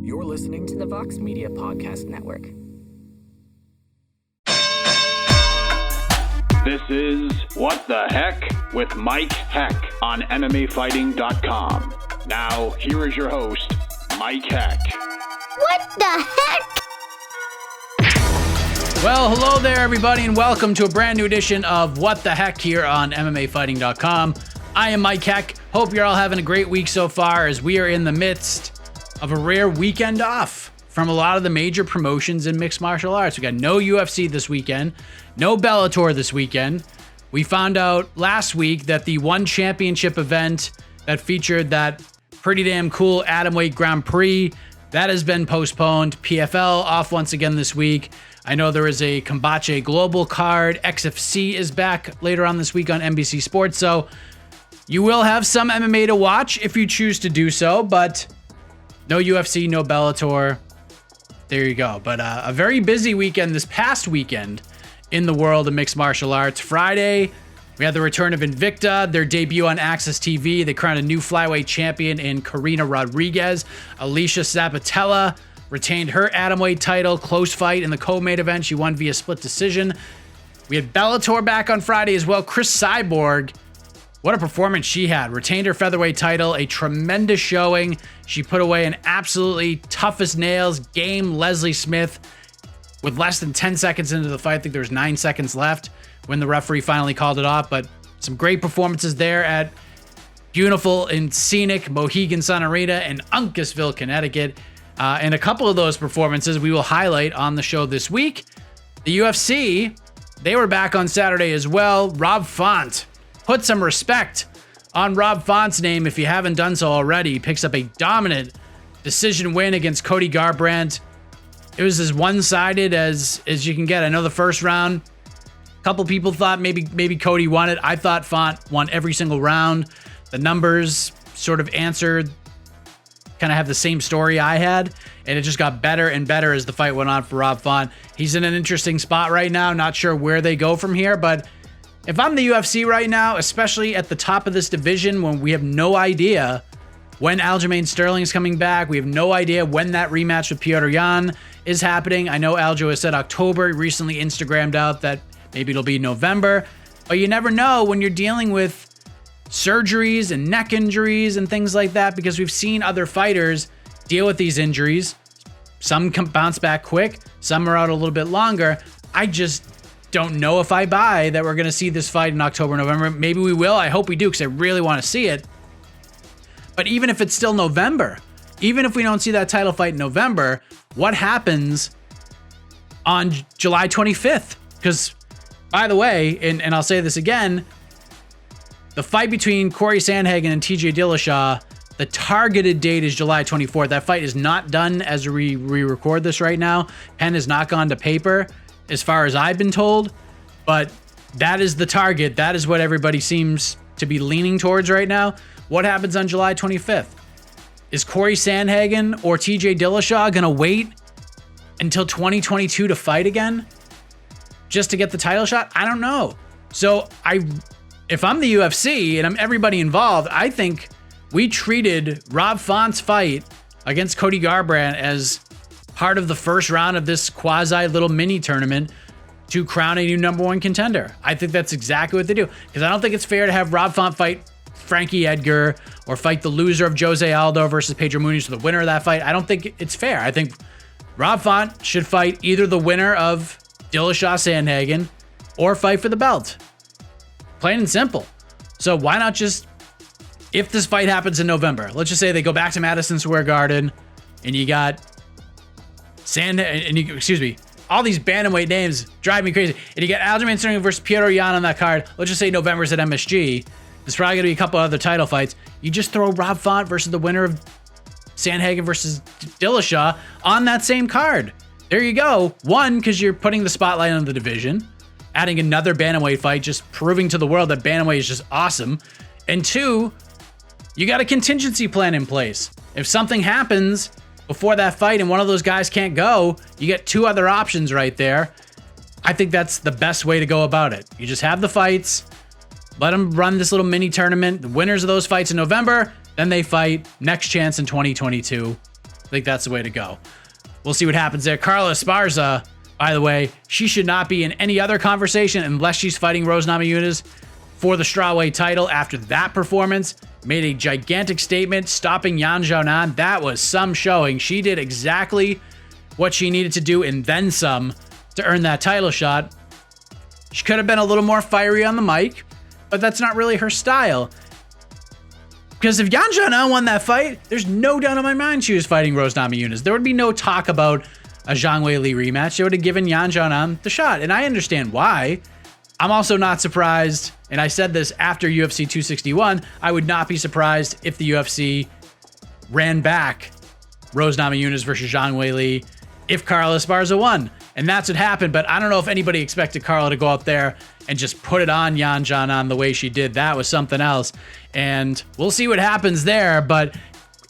You're listening to the Vox Media Podcast Network. This is What the Heck with Mike Heck on MMAfighting.com. Now, here is your host, Mike Heck. What the heck? Well, hello there, everybody, and welcome to a brand new edition of What the Heck here on MMAfighting.com. I am Mike Heck. Hope you're all having a great week so far as we are in the midst of a rare weekend off from a lot of the major promotions in mixed martial arts. We got no UFC this weekend, no Bellator this weekend. We found out last week that the one championship event that featured that pretty damn cool atomweight Grand Prix, that has been postponed. PFL off once again this week. I know there is a Kombache Global card. XFC is back later on this week on NBC Sports, so you will have some MMA to watch if you choose to do so, but no UFC, no Bellator. There you go. But a very busy weekend this past weekend in the world of mixed martial arts. Friday, we had the return of Invicta, their debut on Access TV. They crowned a new flyweight champion in Karina Rodriguez. Alicia Sabatello retained her atomweight title. Close fight in the co-main event. She won via split decision. We had Bellator back on Friday as well. Chris Cyborg, what a performance she had. Retained her featherweight title, a tremendous showing. She put away an absolutely tough as nails game Leslie Smith with less than 10 seconds into the fight. I think there was 9 seconds left when the referee finally called it off, but some great performances there at beautiful and scenic Mohegan Sun Arena in Uncasville, Connecticut. And a couple of those performances we will highlight on the show this week. The UFC, they were back on Saturday as well. Rob Font. Put some respect on Rob Font's name if you haven't done so already. He picks up a dominant decision win against Cody Garbrandt. It was as one-sided as you can get. I know the first round, a couple people thought maybe Cody won it. I thought Font won every single round. The numbers sort of answered, kind of have the same story I had, and it just got better and better as the fight went on for Rob Font. He's in an interesting spot right now. Not sure where they go from here, but if I'm the UFC right now, especially at the top of this division when we have no idea when Aljamain Sterling is coming back, we have no idea when that rematch with Petr Yan is happening. I know Aljo has said October, recently Instagrammed out that maybe it'll be November, but you never know when you're dealing with surgeries and neck injuries and things like that, because we've seen other fighters deal with these injuries. Some can bounce back quick, some are out a little bit longer. I just don't know if I buy that we're going to see this fight in October, November. Maybe we will. I hope we do because I really want to see it. But even if it's still November, even if we don't see that title fight in November, what happens on July 25th? Because, by the way, and I'll say this again, the fight between Corey Sandhagen and TJ Dillashaw, the targeted date is July 24th. That fight is not done as we record this right now. Pen has not gone to paper, as far as I've been told, but that is the target. That is what everybody seems to be leaning towards right now. What happens on July 25th? Is Corey Sandhagen or TJ Dillashaw going to wait until 2022 to fight again just to get the title shot? I don't know. So if I'm the UFC and I'm everybody involved, I think we treated Rob Font's fight against Cody Garbrandt as part of the first round of this quasi little mini tournament to crown a new number one contender. I think that's exactly what they do, because I don't think it's fair to have Rob Font fight Frankie Edgar or fight the loser of Jose Aldo versus Pedro Muniz for the winner of that fight. I don't think it's fair. I think Rob Font should fight either the winner of Dillashaw Sandhagen or fight for the belt. Plain and simple. So why not just, if this fight happens in November, let's just say they go back to Madison Square Garden and you got all these bantamweight names drive me crazy. And you got Aljamain Sterling versus Petr Yan on that card. Let's just say November's at MSG. There's probably going to be a couple other title fights. You just throw Rob Font versus the winner of Sandhagen versus Dillashaw on that same card. There you go. One, because you're putting the spotlight on the division, adding another bantamweight fight, just proving to the world that bantamweight is just awesome. And two, you got a contingency plan in place. If something happens before that fight and one of those guys can't go, you get two other options right there. I think that's the best way to go about it. You just have the fights, let them run this little mini tournament. The winners of those fights in November, then they fight next chance in 2022. I think that's the way to go. We'll see what happens there. Carla Esparza, by the way, she should not be in any other conversation unless she's fighting Rose Namajunas for the strawweight title. After that performance, made a gigantic statement stopping Yan Xiaonan. That was some showing. She did exactly what she needed to do and then some to earn that title shot. She could have been a little more fiery on the mic, but that's not really her style. Because if Yan Xiaonan won that fight, there's no doubt in my mind she was fighting Rose Namajunas. There would be no talk about a Zhang Weili rematch. They would have given Yan Xiaonan the shot, and I understand why. I'm also not surprised, and I said this after UFC 261, I would not be surprised if the UFC ran back Rose Namajunas versus Zhang Weili if Carla Esparza won. And that's what happened, but I don't know if anybody expected Carla to go out there and just put it on Yan Xiaonan the way she did. That was something else. And we'll see what happens there, but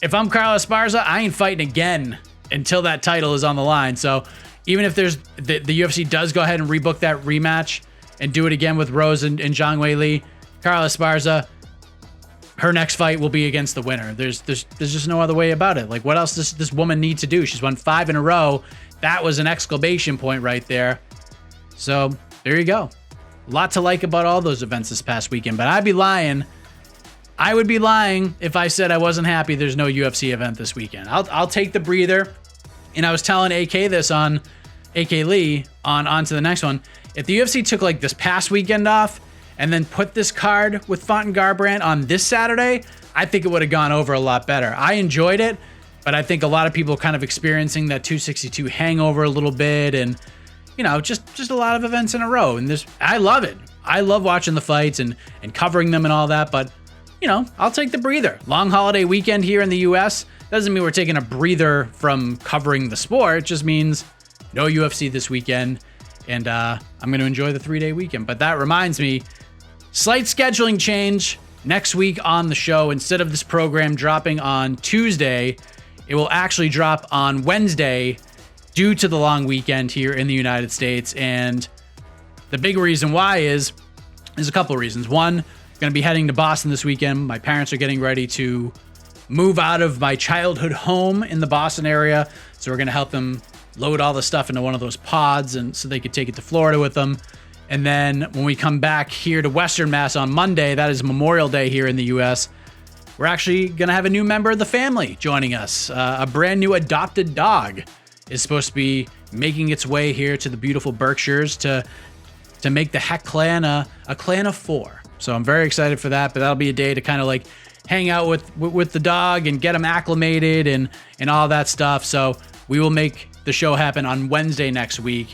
if I'm Carla Esparza, I ain't fighting again until that title is on the line. So even if there's the UFC does go ahead and rebook that rematch and do it again with Rose and Zhang Weili, Carla Esparza, her next fight will be against the winner. There's just no other way about it. Like, what else does this woman need to do? She's won 5 in a row. That was an exclamation point right there. So there you go. A lot to like about all those events this past weekend, but I'd be lying. I would be lying if I said I wasn't happy there's no UFC event this weekend. I'll take the breather. And I was telling AK this on AK Lee on to the next one. If the UFC took like this past weekend off and then put this card with Fonte and Garbrandt on this Saturday, I think it would have gone over a lot better. I enjoyed it, but I think a lot of people are kind of experiencing that 262 hangover a little bit, and you know, just a lot of events in a row. And I love it. I love watching the fights and covering them and all that, but you know, I'll take the breather. Long holiday weekend here in the US doesn't mean we're taking a breather from covering the sport. It just means no UFC this weekend, and I'm going to enjoy the 3-day weekend. But that reminds me, slight scheduling change next week on the show. Instead of this program dropping on Tuesday, it will actually drop on Wednesday due to the long weekend here in the United States. And the big reason why is a couple of reasons. One, I'm going to be heading to Boston this weekend. My parents are getting ready to move out of my childhood home in the Boston area. So we're going to help them load all the stuff into one of those pods, and so they could take it to Florida with them. And then when we come back here to Western Mass on Monday, that is Memorial Day here in the US, we're actually going to have a new member of the family joining us. A brand new adopted dog is supposed to be making its way here to the beautiful Berkshires to make the Heck clan a clan of 4. So I'm very excited for that, but that'll be a day to kind of like hang out with the dog and get him acclimated and all that stuff. So we will make the show happen on Wednesday next week.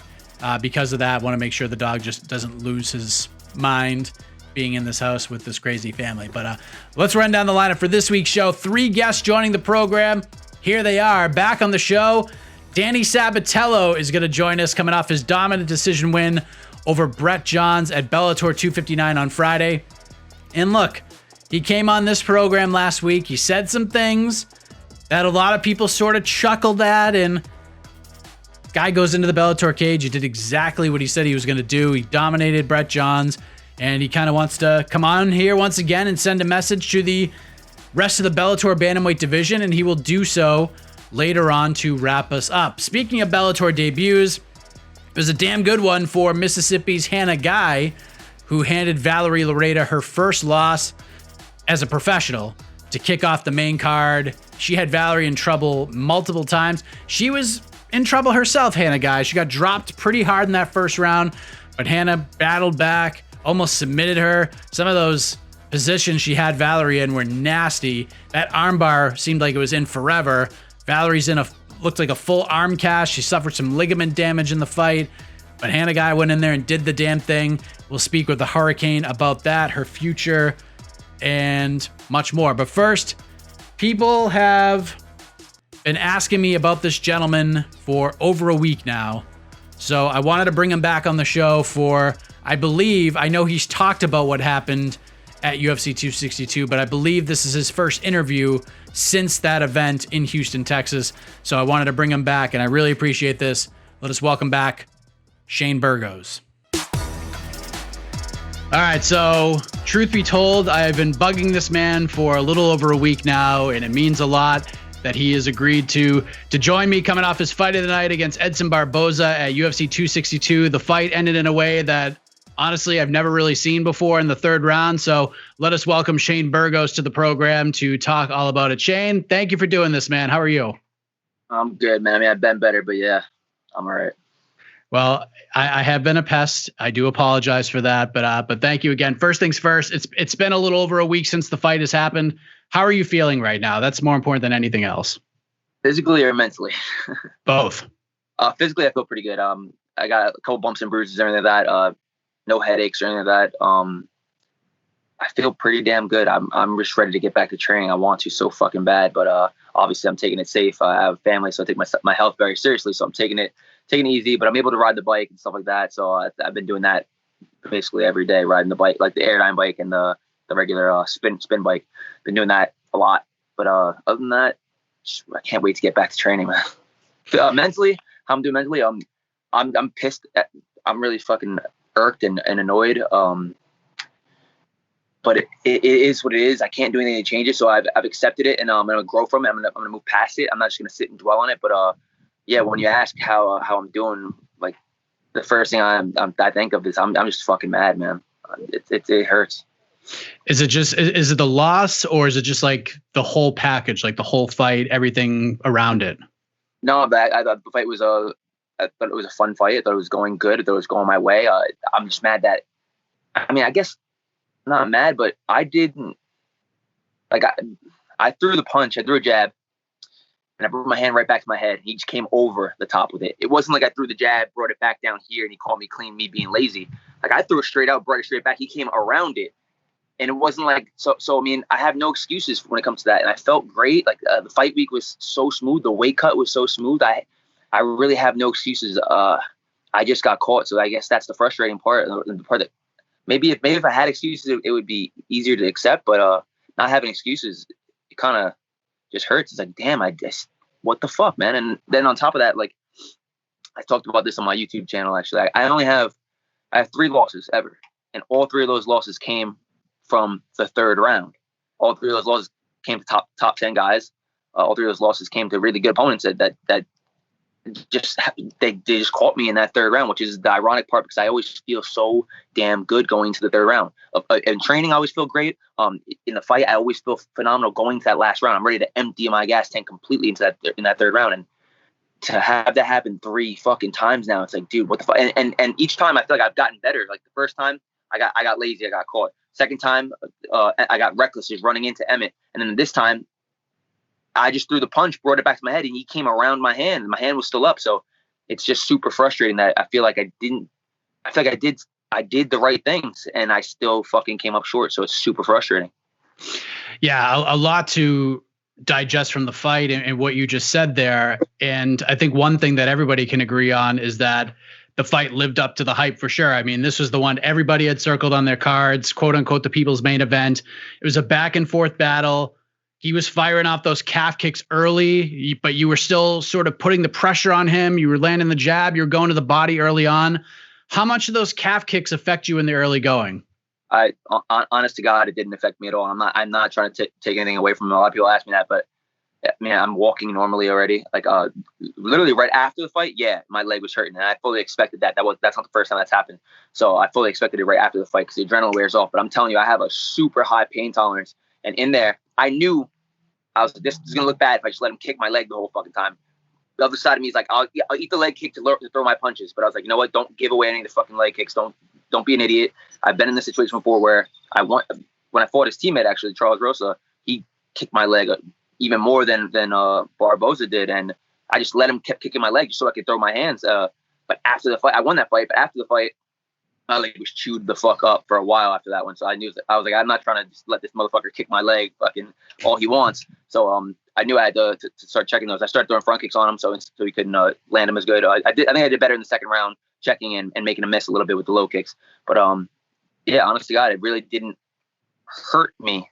Because of that, I want to make sure the dog just doesn't lose his mind being in this house with this crazy family. But let's run down the lineup for this week's show. 3 guests joining the program. Here they are, back on the show. Danny Sabatello is going to join us, coming off his dominant decision win over Brett Johns at Bellator 259 on Friday. And look, he came on this program last week. He said some things that a lot of people sort of chuckled at, and guy goes into the Bellator cage. He did exactly what he said he was going to do. He dominated Brett Johns, and he kind of wants to come on here once again and send a message to the rest of the Bellator bantamweight division, and he will do so later on to wrap us up. Speaking of Bellator debuts, it was a damn good one for Mississippi's Hannah Guy, who handed Valerie Loureda her first loss as a professional to kick off the main card. She had Valerie in trouble multiple times. She was in trouble herself, Hannah Guy. She got dropped pretty hard in that first round, but Hannah battled back, almost submitted her. Some of those positions she had Valerie in were nasty. That armbar seemed like it was in forever. Valerie's looked like a full arm cast. She suffered some ligament damage in the fight, but Hannah Guy went in there and did the damn thing. We'll speak with the Hurricane about that, her future, and much more. But first, people have been asking me about this gentleman for over a week now. So I wanted to bring him back on the show for, I know he's talked about what happened at UFC 262, but I believe this is his first interview since that event in Houston, Texas. So I wanted to bring him back, and I really appreciate this. Let us welcome back Shane Burgos. All right, so truth be told, I've been bugging this man for a little over a week now, and it means a lot. that he has agreed to join me coming off his fight of the night against Edson Barboza at UFC 262. The fight ended in a way that honestly I've never really seen before in the third round. So let us welcome Shane Burgos to the program to talk all about it. Shane, thank you for doing this, man. How are you? I'm good, man. I mean, I've been better, but yeah, I'm all right. Well, I have been a pest. I do apologize for that, but thank you again. First things first, it's been a little over a week since the fight has happened. How are you feeling right now? That's more important than anything else. Physically or mentally? Both. Physically, I feel pretty good. I got a couple bumps and bruises or anything like that. No headaches or anything like that. I feel pretty damn good. I'm just ready to get back to training. I want to so fucking bad, but obviously I'm taking it safe. I have a family, so I take my health very seriously. So I'm taking it easy, but I'm able to ride the bike and stuff like that. So I've been doing that basically every day, riding the bike, like the Airdyne bike and the regular spin bike. Been doing that a lot. But other than that, I can't wait to get back to training, man. Mentally, how I'm doing mentally, I'm pissed. I'm really fucking irked and annoyed. But it is what it is. I can't do anything to change it. So I've accepted it, and I'm going to grow from it. I'm going to move past it. I'm not just going to sit and dwell on it. But yeah, when you ask how I'm doing, like the first thing I think of is I'm just fucking mad, man. It hurts. Is it the loss, or is it just like the whole package, like the whole fight, everything around it? No, but I thought the fight was I thought it was a fun fight. I thought it was going good. I thought it was going my way. I'm just mad that, I mean, I guess not mad, but I didn't, like, I threw the punch, I threw a jab, and I brought my hand right back to my head. He just came over the top with it. It wasn't like I threw the jab, brought it back down here, and he called me clean, me being lazy. Like, I threw it straight out, brought it straight back. He came around it. And it wasn't like, so I mean, I have no excuses when it comes to that. And I felt great. Like, the fight week was so smooth. The weight cut was so smooth. I really have no excuses. I just got caught. So I guess that's the frustrating part. The part that maybe if I had excuses, it would be easier to accept. But not having excuses, it kind of just hurts. It's like, damn, what the fuck, man? And then on top of that, like, I talked about this on my YouTube channel, actually. I have 3 losses ever. And all 3 of those losses came from the third round. All 3 of those losses came to top 10 guys. All 3 of those losses came to really good opponents that just they just caught me in that third round, which is the ironic part, because I always feel so damn good going to the third round. In training, I always feel great. In the fight, I always feel phenomenal going to that last round. I'm ready to empty my gas tank completely in that third round. And to have that happen 3 fucking times now, it's like, dude, what the fuck? And each time I feel like I've gotten better. Like the first time, I got lazy, I got caught. Second time, I got reckless, just running into Emmett. And then this time, I just threw the punch, brought it back to my head, and he came around my hand. My hand was still up. So it's just super frustrating that I feel like I did the right things, and I still fucking came up short. So it's super frustrating. Yeah, a lot to digest from the fight and what you just said there. And I think one thing that everybody can agree on is that the fight lived up to the hype for sure. I mean, this was the one everybody had circled on their cards, quote unquote, the people's main event. It was a back and forth battle. He was firing off those calf kicks early, but you were still sort of putting the pressure on him. You were landing the jab. You were going to the body early on. How much of those calf kicks affect you in the early going? Honest to God, it didn't affect me at all. I'm not trying to take anything away from him. A lot of people ask me that, but I mean, I'm walking normally already. Like, literally right after the fight, yeah, my leg was hurting, and I fully expected that. That's not the first time that's happened. So I fully expected it right after the fight because the adrenaline wears off. But I'm telling you, I have a super high pain tolerance, and in there, I knew I was this is gonna look bad if I just let him kick my leg the whole fucking time. The other side of me is like, I'll eat the leg kick to throw my punches, but I was like, you know what? Don't give away any of the fucking leg kicks. Don't be an idiot. I've been in this situation before where when I fought his teammate, actually, Charles Rosa, he kicked my leg even more than Barboza did, and I just let him keep kicking my leg just so I could throw my hands. But after the fight, I won that fight. But after the fight, my leg was chewed the fuck up for a while after that one. So I was like, I'm not trying to just let this motherfucker kick my leg fucking all he wants. So I knew I had to start checking those. I started throwing front kicks on him so he couldn't land them as good. I think I did better in the second round, checking and making a miss a little bit with the low kicks. But yeah, honest to God, it really didn't hurt me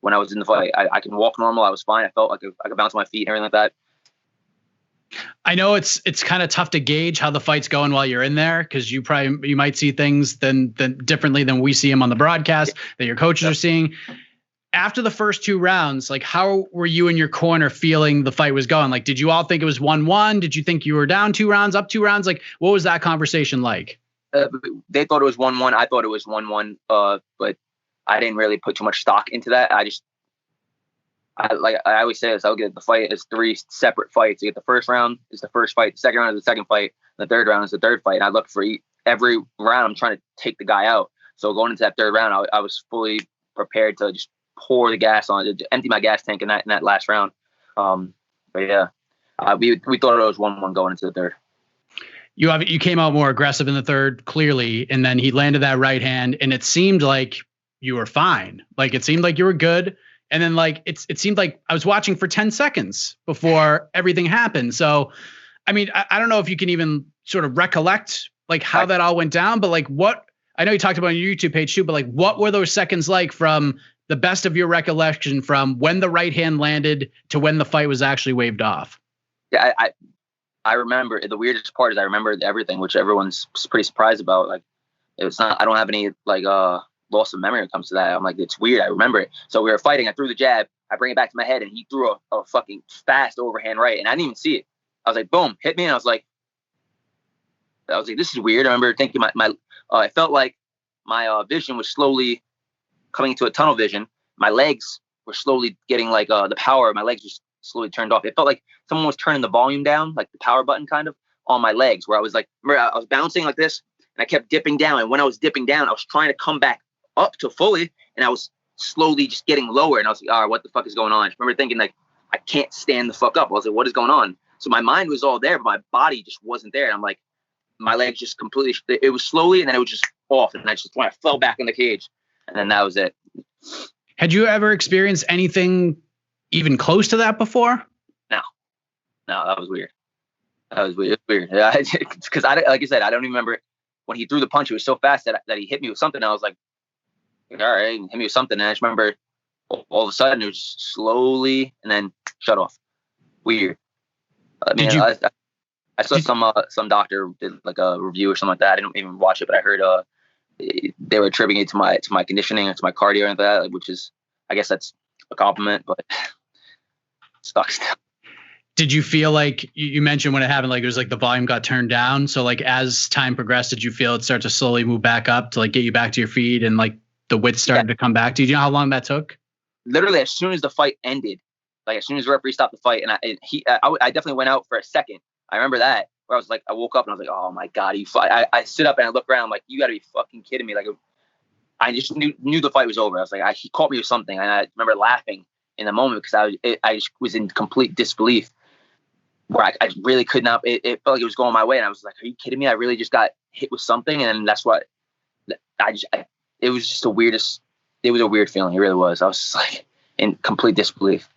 when I was in the fight. I can walk normal. I was fine. I felt like I could bounce my feet and everything like that. I know it's kind of tough to gauge how the fight's going while you're in there, because you might see things than differently than we see them on the broadcast that your coaches are seeing. after the first 2 rounds, like how were you in your corner feeling the fight was going? Like, did you all think it was 1-1? Did you think you were down 2 rounds, up 2 rounds? Like, what was that conversation like? They thought it was 1-1. I thought it was 1-1. But I didn't really put too much stock into that. I always say this, I'll get the fight as 3 separate fights. You get the first round is the first fight, the second round is the second fight, and the third round is the third fight. And I look for every round, I'm trying to take the guy out. So going into that third round, I was fully prepared to just pour the gas on it, to empty my gas tank in that last round. But yeah, we thought it was 1-1 going into the third. You came out more aggressive in the third, clearly, and then he landed that right hand, and it seemed like you were fine. Like, it seemed like you were good. And then like, it seemed like I was watching for 10 seconds before everything happened. So, I mean, I don't know if you can even sort of recollect like how that all went down, but like I know you talked about on your YouTube page too, but like, what were those seconds like from the best of your recollection from when the right hand landed to when the fight was actually waved off? Yeah, I remember. The weirdest part is I remember everything, which everyone's pretty surprised about. Like, it's not, I don't have any like loss of memory when it comes to that. I'm like, it's weird. I remember it. So we were fighting. I threw the jab. I bring it back to my head, and he threw a fucking fast overhand right, and I didn't even see it. I was like, boom, hit me, and I was like, this is weird. I remember thinking I felt like my vision was slowly coming into a tunnel vision. My legs were slowly getting like the power. My legs just slowly turned off. It felt like someone was turning the volume down, like the power button kind of on my legs, where I was like, remember, I was bouncing like this, and I kept dipping down. And when I was dipping down, I was trying to come back up to fully, and I was slowly just getting lower. And I was like, all right, what the fuck is going on? I remember thinking like, I can't stand the fuck up. I was like, what is going on? So my mind was all there, but my body just wasn't there. And I'm like, my legs just completely, it was slowly, and then it was just off. And I fell back in the cage, and then that was it. Had you ever experienced anything even close to that before? No, that was weird. It was weird. Because like I said, I don't even remember when he threw the punch. It was so fast that he hit me with something. I was like, all right, hit me with something. And I just remember all of a sudden it was just slowly and then shut off. Weird. I mean, I saw some doctor did like a review or something like that. I didn't even watch it, but I heard they were attributing it to my conditioning and to my cardio and that, which is, I guess that's a compliment, but it sucks. Did you feel like you mentioned when it happened, like it was like the volume got turned down? So like as time progressed, did you feel it start to slowly move back up to like get you back to your feet and like the wits started to come back? Do you know how long that took? Literally as soon as the fight ended, like as soon as the referee stopped the fight, and I definitely went out for a second. I remember that where I was like, I woke up and I was like, oh my God, I sit up and I look around, I'm like, you gotta be fucking kidding me. Like I just knew the fight was over. I was like, he caught me with something. And I remember laughing in the moment because I just was in complete disbelief where I really could not, it felt like it was going my way. And I was like, are you kidding me? I really just got hit with something. And that's what it was just it was a weird feeling. It really was. I was just like in complete disbelief.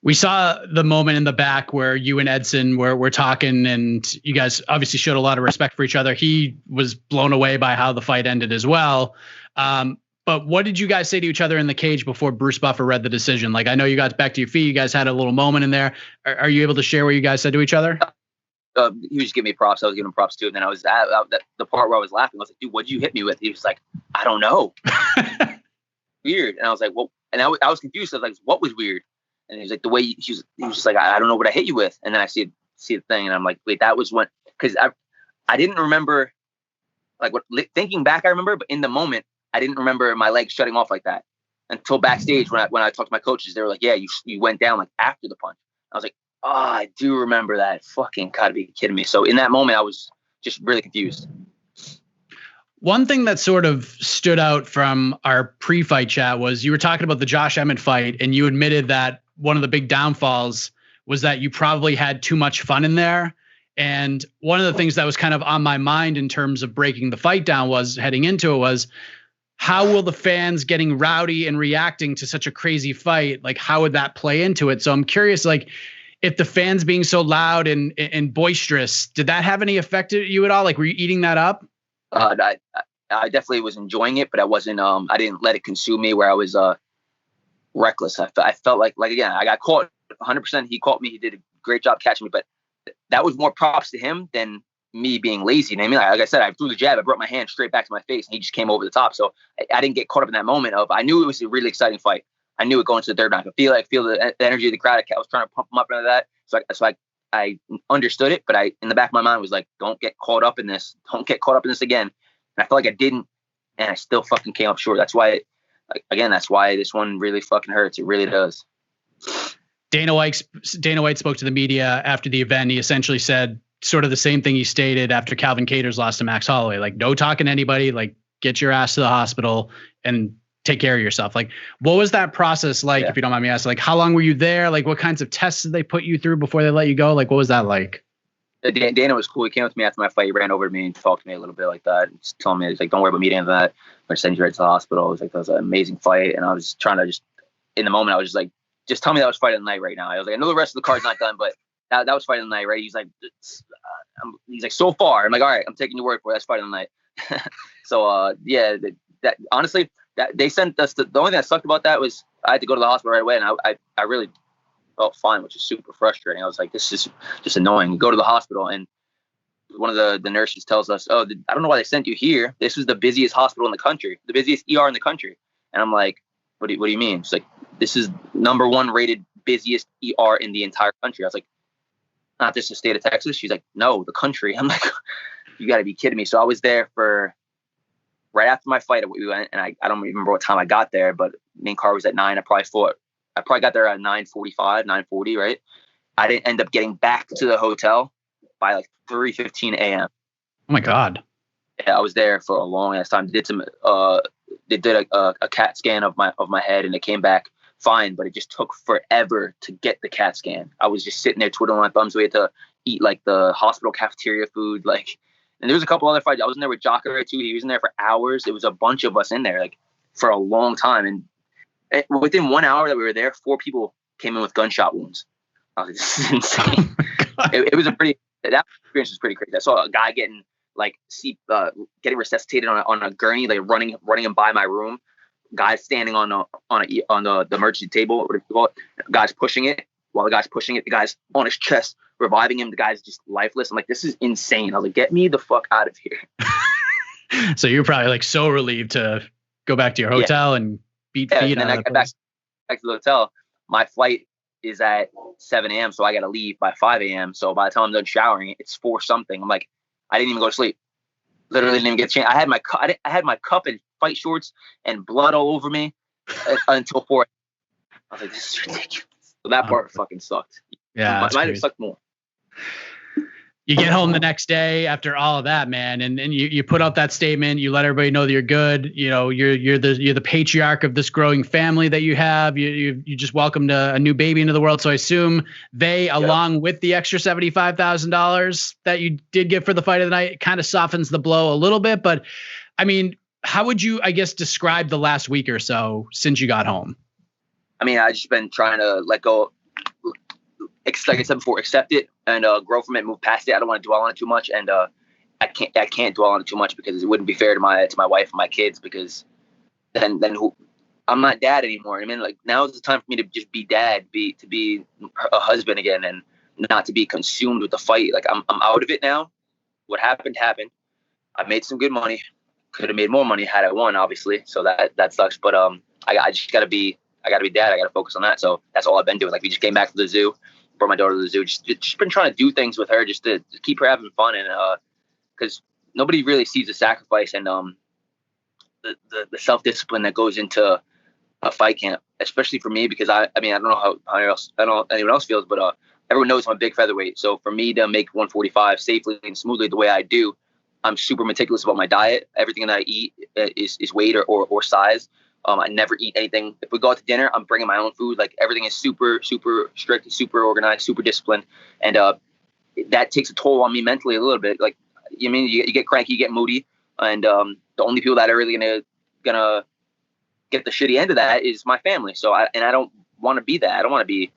We saw the moment in the back where you and Edson were talking, and you guys obviously showed a lot of respect for each other. He was blown away by how the fight ended as well. But what did you guys say to each other in the cage before Bruce Buffer read the decision? Like, I know you got back to your feet. You guys had a little moment in there. Are you able to share what you guys said to each other? He was just giving me props. I was giving him props too. And then I was at the part where I was laughing. I was like, dude, what'd you hit me with? He was like, I don't know. Weird. And I was like, well, and I was confused. I was like, what was weird? And he was like, the way he was just like, I don't know what I hit you with. And then I see the thing, and I'm like, wait, that was when, because I didn't remember, like, thinking back, I remember, but in the moment, I didn't remember my legs shutting off like that until backstage when I talked to my coaches. They were like, yeah, you went down like after the punch. I was like, oh, I do remember that. Fucking gotta be kidding me. So in that moment, I was just really confused. One thing that sort of stood out from our pre-fight chat was you were talking about the Josh Emmett fight, and you admitted that one of the big downfalls was that you probably had too much fun in there. And one of the things that was kind of on my mind in terms of breaking the fight down was heading into it was, how will the fans getting rowdy and reacting to such a crazy fight, like how would that play into it? So I'm curious, like if the fans being so loud and boisterous, did that have any effect on you at all? Like, were you eating that up? I definitely was enjoying it, but I wasn't, I didn't let it consume me where I was reckless. I felt like again, I got caught 100%. He caught me. He did a great job catching me, but that was more props to him than me being lazy. You know what I mean? Like I said, I threw the jab, I brought my hand straight back to my face, and he just came over the top. So I didn't get caught up in that moment of, I knew it was a really exciting fight. I knew it going to the third round. I could feel the energy of the crowd. I was trying to pump them up into that. So I understood it, but in the back of my mind was like, don't get caught up in this. Don't get caught up in this again. And I felt like I didn't, and I still fucking came up short. That's why, that's why this one really fucking hurts. It really does. Dana White spoke to the media after the event. He essentially said sort of the same thing he stated after Calvin Kattar's loss to Max Holloway. Like, no talking to anybody, like, get your ass to the hospital and take care of yourself. Like, what was that process like, if you don't mind me asking? Like, how long were you there? Like, what kinds of tests did they put you through before they let you go? Like, what was that like? Dana was cool. He came up to me after my fight. He ran over to me and talked to me a little bit like that. Just telling me, he's like, don't worry about me, any of that. I'm going to send you right to the hospital. I was like, that was an amazing fight. And I was trying to in the moment, I was just like, just tell me that was fight of the night right now. I was like, I know the rest of the card's not done, but that was fight of the night, right? He's like, so far. I'm like, all right, I'm taking your word for it. That's fight of the night. So, that honestly, that they sent us, the only thing that sucked about that was I had to go to the hospital right away. And I really felt fine, which is super frustrating. I was like, this is just annoying. Go to the hospital, and one of the nurses tells us, I don't know why they sent you here. This was the busiest hospital in the country, the busiest ER in the country. And I'm like, what do you mean? She's like, this is #1 rated busiest ER in the entire country. I was like, not just the state of Texas. She's like, no, the country. I'm like, you got to be kidding me. So I was there for right after my fight. We went, and I don't remember what time I got there, but main card was at 9. I probably got there at 9:45, 9:40, right? I didn't end up getting back to the hotel by like 3:15 a.m. Oh my God. Yeah, I was there for a long ass time. They did a CAT scan of my head, and it came back fine, but it just took forever to get the CAT scan. I was just sitting there twiddling my thumbs. We had to eat like the hospital cafeteria food, like, and there was a couple other fights. I was in there with Jacare too. He was in there for hours. It was a bunch of us in there, like, for a long time. And within 1 hour that we were there, 4 people came in with gunshot wounds. I was like, this is insane. It was that experience was pretty crazy. I saw a guy getting resuscitated on a gurney, like running him by my room. Guys standing on the emergency table, what do you call it? Guys pushing it. While the guy's pushing it, the guy's on his chest, reviving him. The guy's just lifeless. I'm like, this is insane. I was like, get me the fuck out of here. So you're probably like so relieved to go back to your hotel and beat feet. And then I got back to the hotel. My flight is at 7 a.m. So I got to leave by 5 a.m. So by the time I'm done showering, it's 4 something. I'm like, I didn't even go to sleep. Literally didn't even get a chance. I had my cup and fight shorts and blood all over me until 4. I was like, this is ridiculous. So that part fucking sucked. Yeah, might have sucked more. You get home the next day after all of that, man, and you put out that statement. You let everybody know that you're good. You know, you're the patriarch of this growing family that you have. You just welcomed a new baby into the world. So I assume along with the extra $75,000 that you did get for the fight of the night, kind of softens the blow a little bit. But I mean, how would you, I guess, describe the last week or so since you got home? I mean, I just been trying to let go. Like I said before, accept it and grow from it, move past it. I don't want to dwell on it too much, and I can't dwell on it too much because it wouldn't be fair to my wife and my kids, because then I'm not dad anymore. I mean, like, now is the time for me to just be dad, to be a husband again, and not to be consumed with the fight. Like, I'm out of it now. What happened happened. I made some good money. Could have made more money had I won, obviously. So that sucks. But I just gotta be dad. I gotta focus on that. So that's all I've been doing. Like, we just came back to the zoo. Brought my daughter to the zoo. Just been trying to do things with her just to keep her having fun, and because nobody really sees the sacrifice and the self-discipline that goes into a fight camp, especially for me, because I mean, I don't know how anyone else feels, but everyone knows I'm a big featherweight. So for me to make 145 safely and smoothly the way I do, I'm super meticulous about my diet. Everything that I eat is weight or size. I never eat anything. If we go out to dinner, I'm bringing my own food. Like, everything is super, super strict, super organized, super disciplined. And that takes a toll on me mentally a little bit. Like, you get cranky, you get moody. And the only people that are really gonna get the shitty end of that is my family. So I don't want to be that. I don't want to be.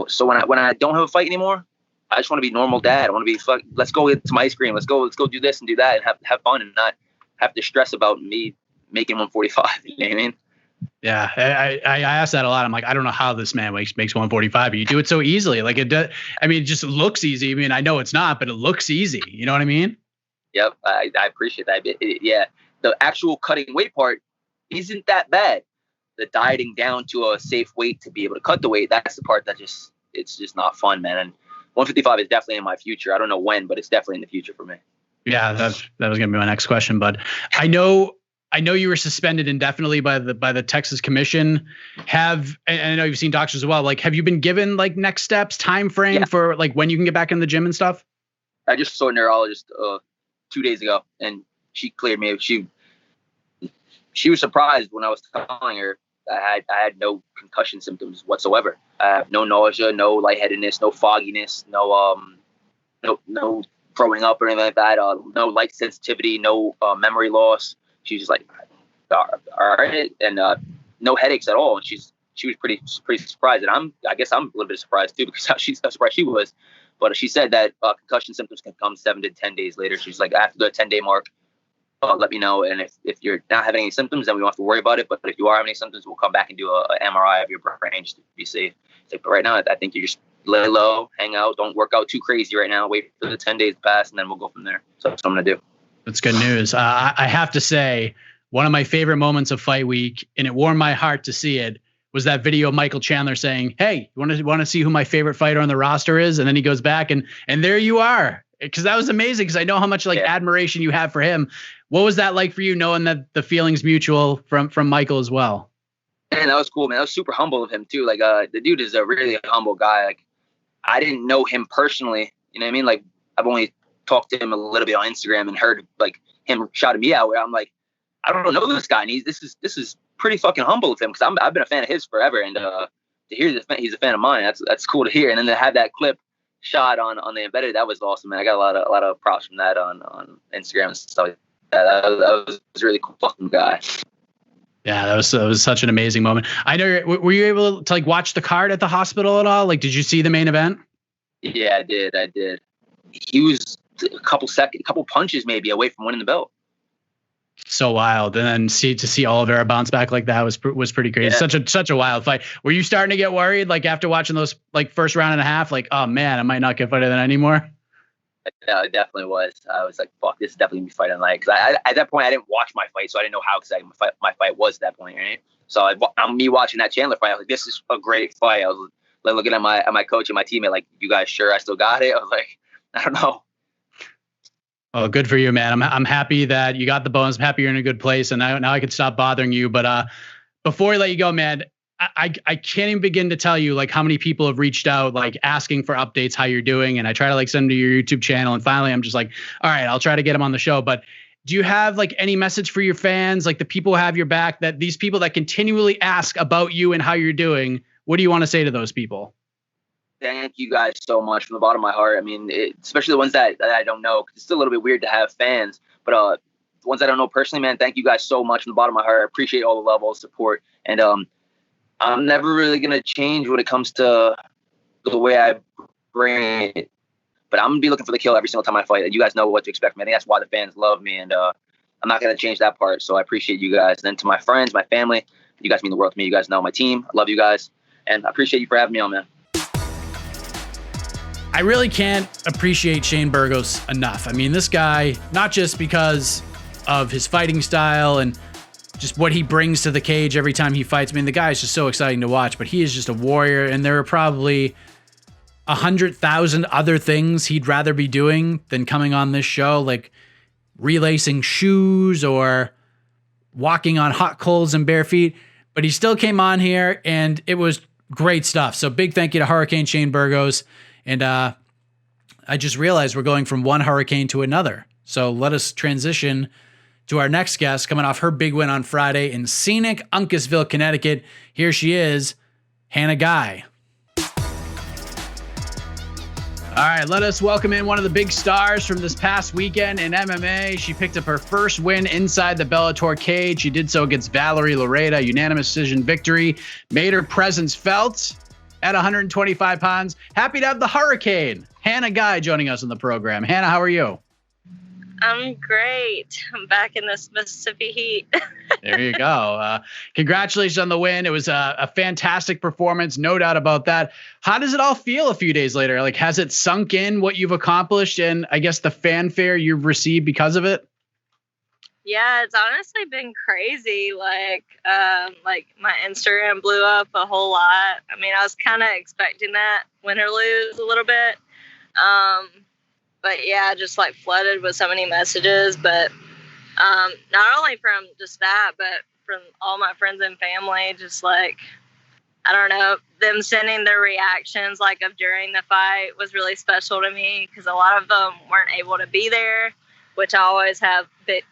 So when I don't have a fight anymore, I just want to be normal dad. I want to be let's go get some ice cream. Let's go do this and do that and have fun and not have to stress about me making 145. You know what I mean? Yeah, I ask that a lot. I'm like, I don't know how this man makes 145, but you do it so easily. Like it does. I mean, it just looks easy. I mean, I know it's not, but it looks easy. You know what I mean? Yep, I appreciate that. Yeah, the actual cutting weight part isn't that bad. The dieting down to a safe weight to be able to cut the weight, that's the part that it's just not fun, man. And 155 is definitely in my future. I don't know when, but it's definitely in the future for me. Yeah, that was going to be my next question, but I know you were suspended indefinitely by the Texas Commission. And I know you've seen doctors as well. Like, have you been given like next steps, time frame for like when you can get back in the gym and stuff? I just saw a neurologist 2 days ago, and she cleared me. She was surprised when I was telling her I had no concussion symptoms whatsoever. I have no nausea, no lightheadedness, no fogginess, no throwing up or anything like that. No light sensitivity, no memory loss. She was just like, all right, and no headaches at all. And she was pretty surprised, and I guess I'm a little bit surprised too, because how surprised she was. But she said that concussion symptoms can come 7 to 10 days later. She's like, after the 10-day mark, let me know. And if you're not having any symptoms, then we don't have to worry about it. But if you are having any symptoms, we'll come back and do an MRI of your brain just to be safe. But right now, I think you just lay low, hang out, don't work out too crazy right now. Wait for the 10 days to pass, and then we'll go from there. So that's what I'm going to do. That's good news. I have to say, one of my favorite moments of fight week, and it warmed my heart to see it, was that video of Michael Chandler saying, "Hey, you want to see who my favorite fighter on the roster is?" And then he goes back and there you are. Because that was amazing, because I know how much admiration you have for him. What was that like for you, knowing that the feeling's mutual from Michael as well? Man, that was cool, man. That was super humble of him too. Like, the dude is a really humble guy. Like, I didn't know him personally. You know what I mean? Like, I've only talked to him a little bit on Instagram and heard like him shouting me out. Where I'm like, I don't know this guy, and this is pretty fucking humble of him, because I've been a fan of his forever, and to hear he's a fan of mine, that's cool to hear. And then to have that clip shot on the embedded, that was awesome, man. I got a lot of props from that on Instagram and stuff like that. That was really cool fucking guy. Yeah, that was such an amazing moment. I know. Were you able to like watch the card at the hospital at all? Like, did you see the main event? Yeah, I did. He was a couple punches maybe away from winning the belt. So wild. And then to see Oliveira bounce back like that was pretty crazy. Yeah. Such a wild fight. Were you starting to get worried, like after watching those like first round and a half, like, oh man, I might not get fighter than anymore? Yeah, it definitely was. I was like, fuck, this is definitely gonna be fight night. Because I at that point I didn't watch my fight, so I didn't know how exciting my fight was at that point, right? So I'm me watching that Chandler fight. I was like, this is a great fight. I was like looking at my coach and my teammate, like, you guys sure I still got it? I was like, I don't know. Oh, good for you, man. I'm happy that you got the bonus. I'm happy you're in a good place, and now I can stop bothering you. But before I let you go, man, I can't even begin to tell you like how many people have reached out, like asking for updates, how you're doing. And I try to like send them to your YouTube channel. And finally, I'm just like, all right, I'll try to get them on the show. But do you have like any message for your fans, like the people who have your back, that these people that continually ask about you and how you're doing? What do you want to say to those people? Thank you guys so much from the bottom of my heart. I mean, especially the ones that I don't know, because it's still a little bit weird to have fans. But the ones I don't know personally, man, thank you guys so much from the bottom of my heart. I appreciate all the level of support. And I'm never really going to change when it comes to the way I bring it. But I'm going to be looking for the kill every single time I fight. And you guys know what to expect from me. I think that's why the fans love me. And I'm not going to change that part. So I appreciate you guys. And then to my friends, my family, you guys mean the world to me. You guys know my team. I love you guys. And I appreciate you for having me on, man. I really can't appreciate Shane Burgos enough. I mean, this guy, not just because of his fighting style and just what he brings to the cage every time he fights. I mean, the guy is just so exciting to watch, but he is just a warrior, and there are probably 100,000 other things he'd rather be doing than coming on this show, like relacing shoes or walking on hot coals and bare feet. But he still came on here, and it was great stuff. So big thank you to Hurricane Shane Burgos. And I just realized we're going from one hurricane to another. So let us transition to our next guest, coming off her big win on Friday in scenic Uncasville, Connecticut. Here she is, Hannah Guy. All right, let us welcome in one of the big stars from this past weekend in MMA. She picked up her first win inside the Bellator cage. She did so against Valerie Loureda, unanimous decision victory. Made her presence felt at 125 pounds. Happy to have the Hurricane, Hannah Guy, joining us on the program. Hannah, how are you? I'm great. I'm back in this Mississippi heat. There you go. Congratulations on the win. It was a fantastic performance, no doubt about that. How does it all feel a few days later? Like, has it sunk in what you've accomplished and I guess the fanfare you've received because of it? Yeah, it's honestly been crazy. Like my Instagram blew up a whole lot. I mean, I was kind of expecting that, win or lose a little bit. But yeah, just like flooded with so many messages. But not only from just that, but from all my friends and family, just like, I don't know, them sending their reactions like of during the fight was really special to me because a lot of them weren't able to be there, which I always have big,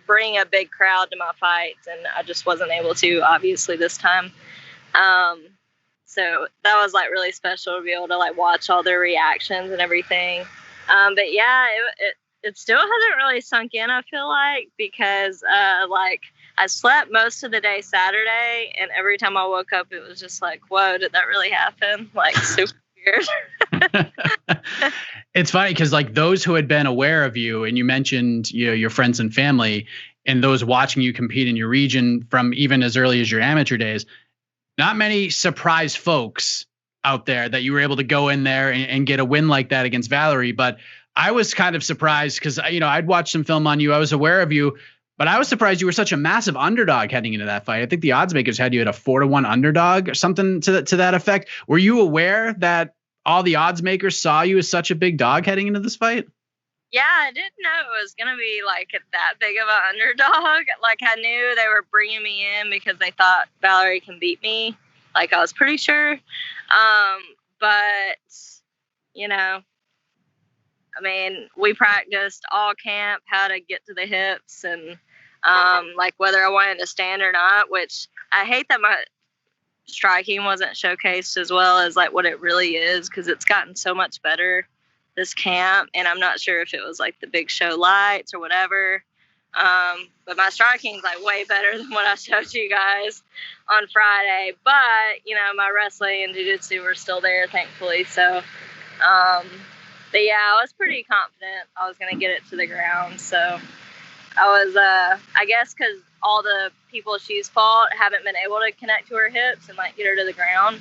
bring a big crowd to my fights, and I just wasn't able to, obviously, this time. So that was like really special to be able to like watch all their reactions and everything. But yeah, it still hasn't really sunk in, I feel like, because like I slept most of the day Saturday, and every time I woke up, it was just like, whoa, did that really happen? Like, super weird. It's funny because like those who had been aware of you, and you mentioned your friends and family, and those watching you compete in your region from even as early as your amateur days, not many surprise folks out there that you were able to go in there and get a win like that against Valerie. But I was kind of surprised because, I'd watched some film on you. I was aware of you, but I was surprised you were such a massive underdog heading into that fight. I think the odds makers had you at a 4-1 underdog or something to that effect. Were you aware that all the odds makers saw you as such a big dog heading into this fight? Yeah, I didn't know it was going to be like that big of an underdog. Like, I knew they were bringing me in because they thought Valerie can beat me. Like, I was pretty sure. But, I mean, we practiced all camp how to get to the hips and, like, whether I wanted to stand or not, which I hate that my striking wasn't showcased as well as, like, what it really is, because it's gotten so much better this camp, and I'm not sure if it was like the big show lights or whatever, but my striking's like way better than what I showed you guys on Friday. But my wrestling and jiu-jitsu were still there, thankfully. So but yeah, I was pretty confident I was gonna get it to the ground. So I was I guess because all the people she's fought haven't been able to connect to her hips and like get her to the ground,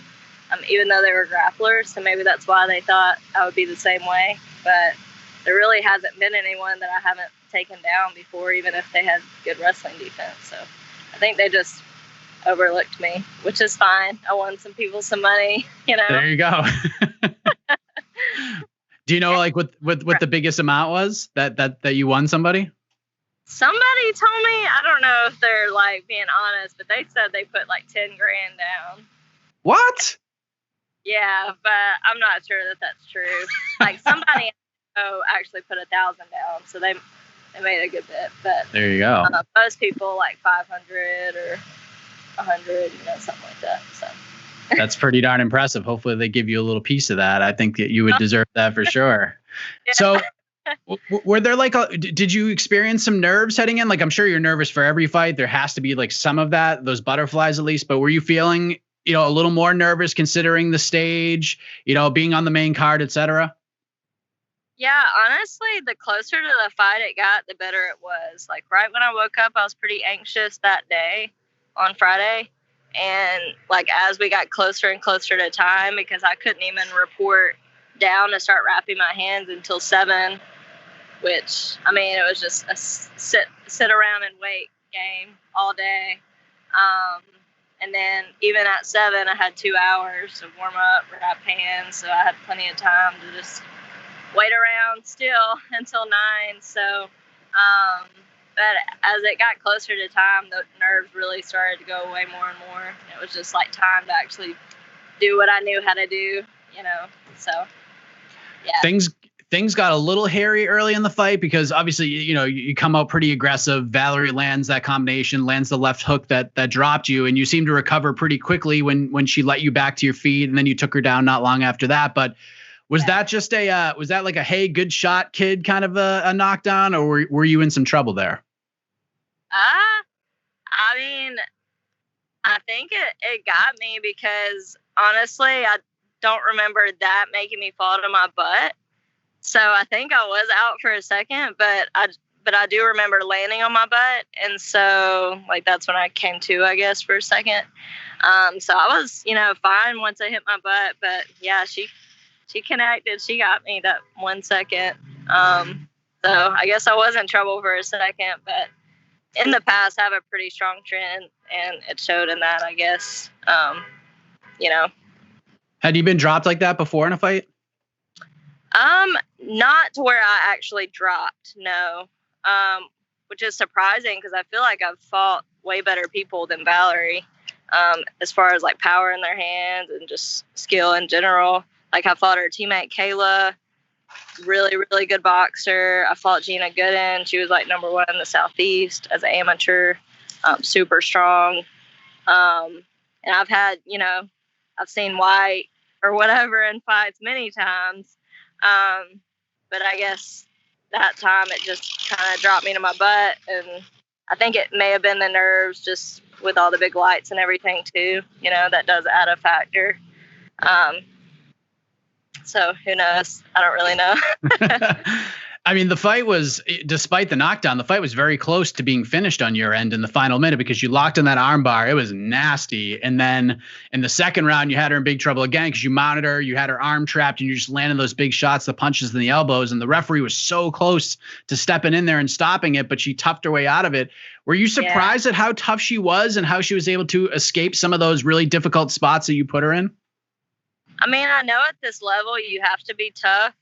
even though they were grapplers. So maybe that's why they thought I would be the same way. But there really hasn't been anyone that I haven't taken down before, even if they had good wrestling defense. So I think they just overlooked me, which is fine. I won some people some money, There you go. Do you know like what the biggest amount was that you won somebody? Somebody told me, I don't know if they're like being honest, but they said they put like 10 grand down. What? Yeah, but I'm not sure that that's true. Like somebody actually put 1,000 down, so they made a good bit. But there you go. Most people like 500 or 100, something like that. So that's pretty darn impressive. Hopefully they give you a little piece of that. I think that you would deserve that for sure. Yeah. So were there like did you experience some nerves heading in? Like, I'm sure you're nervous for every fight. There has to be like some of that, those butterflies at least. But were you feeling a little more nervous considering the stage, being on the main card, etc.? Yeah, honestly, the closer to the fight it got, the better it was. Like right when I woke up, I was pretty anxious that day on Friday. And like as we got closer and closer to time, because I couldn't even report down to start wrapping my hands until 7, which, I mean, it was just a sit around and wait game all day. And then even at 7, I had 2 hours to warm up, wrap hands, so I had plenty of time to just wait around still until 9. So, but as it got closer to time, the nerves really started to go away more and more. It was just like time to actually do what I knew how to do, so yeah. Things got a little hairy early in the fight because obviously, you come out pretty aggressive. Valerie lands that combination, lands the left hook that dropped you, and you seem to recover pretty quickly when she let you back to your feet, and then you took her down not long after that. But was that just was that like a, hey, good shot, kid kind of a knockdown, or were you in some trouble there? I mean, I think it got me because honestly, I don't remember that making me fall to my butt. So I think I was out for a second, but I do remember landing on my butt, and so like that's when I came to, I guess, for a second. So I was, fine once I hit my butt, but yeah, she connected. She got me that 1 second. So I guess I was in trouble for a second, but in the past I have a pretty strong trend, and it showed in that, I guess. Had you been dropped like that before in a fight? Not to where I actually dropped, no. Which is surprising because I feel like I've fought way better people than Valerie, as far as like power in their hands and just skill in general. Like I fought her teammate Kayla, really, really good boxer. I fought Gina Gooden. She was like number 1 in the Southeast as an amateur, super strong. And I've had, I've seen White or whatever in fights many times. But I guess that time it just kind of dropped me to my butt, and I think it may have been the nerves just with all the big lights and everything too, that does add a factor. So who knows? I don't really know. I mean, the fight was, despite the knockdown, the fight was very close to being finished on your end in the final minute because you locked in that arm bar. It was nasty. And then in the second round, you had her in big trouble again because you mounted her, you had her arm trapped, and you just landed those big shots, the punches and the elbows. And the referee was so close to stepping in there and stopping it, but she toughed her way out of it. Were you surprised at how tough she was and how she was able to escape some of those really difficult spots that you put her in? I mean, I know at this level you have to be tough.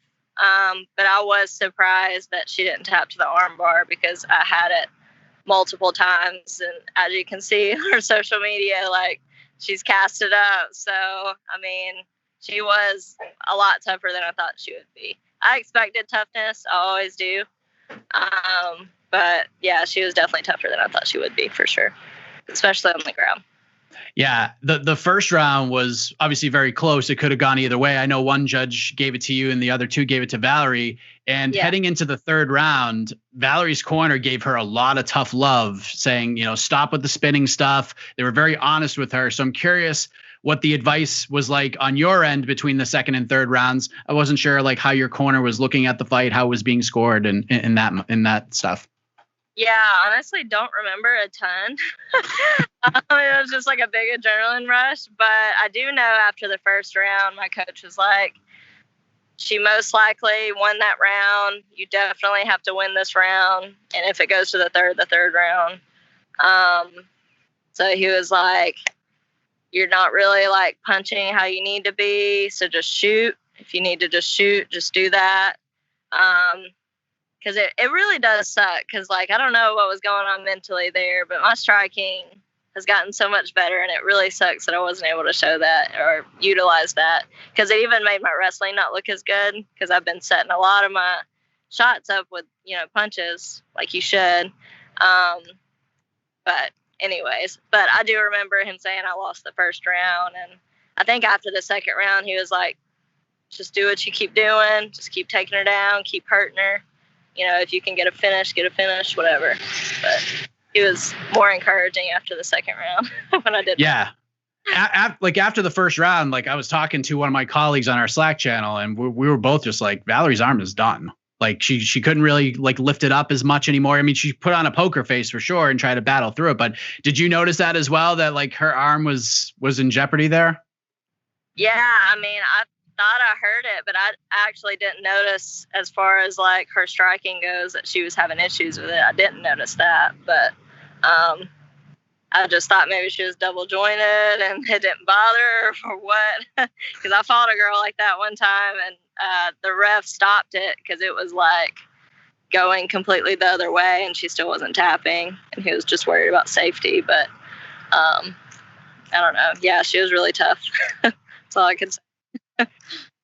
But I was surprised that she didn't tap to the arm bar because I had it multiple times. And as you can see on her social media, like she's cast it up. So, I mean, she was a lot tougher than I thought she would be. I expected toughness. I always do. But yeah, she was definitely tougher than I thought she would be for sure, especially on the ground. Yeah, the first round was obviously very close. It could have gone either way. I know one judge gave it to you and the other 2 gave it to Valerie. And heading into the third round, Valerie's corner gave her a lot of tough love, saying, stop with the spinning stuff. They were very honest with her. So I'm curious what the advice was like on your end between the second and third rounds. I wasn't sure like how your corner was looking at the fight, how it was being scored, and in that stuff. Yeah, honestly, don't remember a ton. It was just like a big adrenaline rush. But I do know after the first round, my coach was like, she most likely won that round. You definitely have to win this round. And if it goes to the third round. So he was like, you're not really like punching how you need to be. So just shoot. If you need to just shoot, just do that. Because it really does suck. Because, like, I don't know what was going on mentally there, but my striking has gotten so much better, and it really sucks that I wasn't able to show that or utilize that. Because it even made my wrestling not look as good, because I've been setting a lot of my shots up with, punches, like you should. But anyways, I do remember him saying I lost the first round, and I think after the second round, he was like, just do what you keep doing. Just keep taking her down, keep hurting her. If you can get a finish, whatever. But he was more encouraging after the second round when I did. Yeah. After the first round, like I was talking to one of my colleagues on our Slack channel, and we were both just like, Valerie's arm is done. Like she couldn't really like lift it up as much anymore. I mean, she put on a poker face for sure and tried to battle through it. But did you notice that as well, that like her arm was in jeopardy there? Yeah. I mean, I thought I heard it, but I actually didn't notice as far as like her striking goes that she was having issues with it. I didn't notice that, but I just thought maybe she was double jointed and it didn't bother her or what. Because I fought a girl like that one time, and the ref stopped it because it was like going completely the other way and she still wasn't tapping, and he was just worried about safety. But I don't know. Yeah, she was really tough. That's all I could say.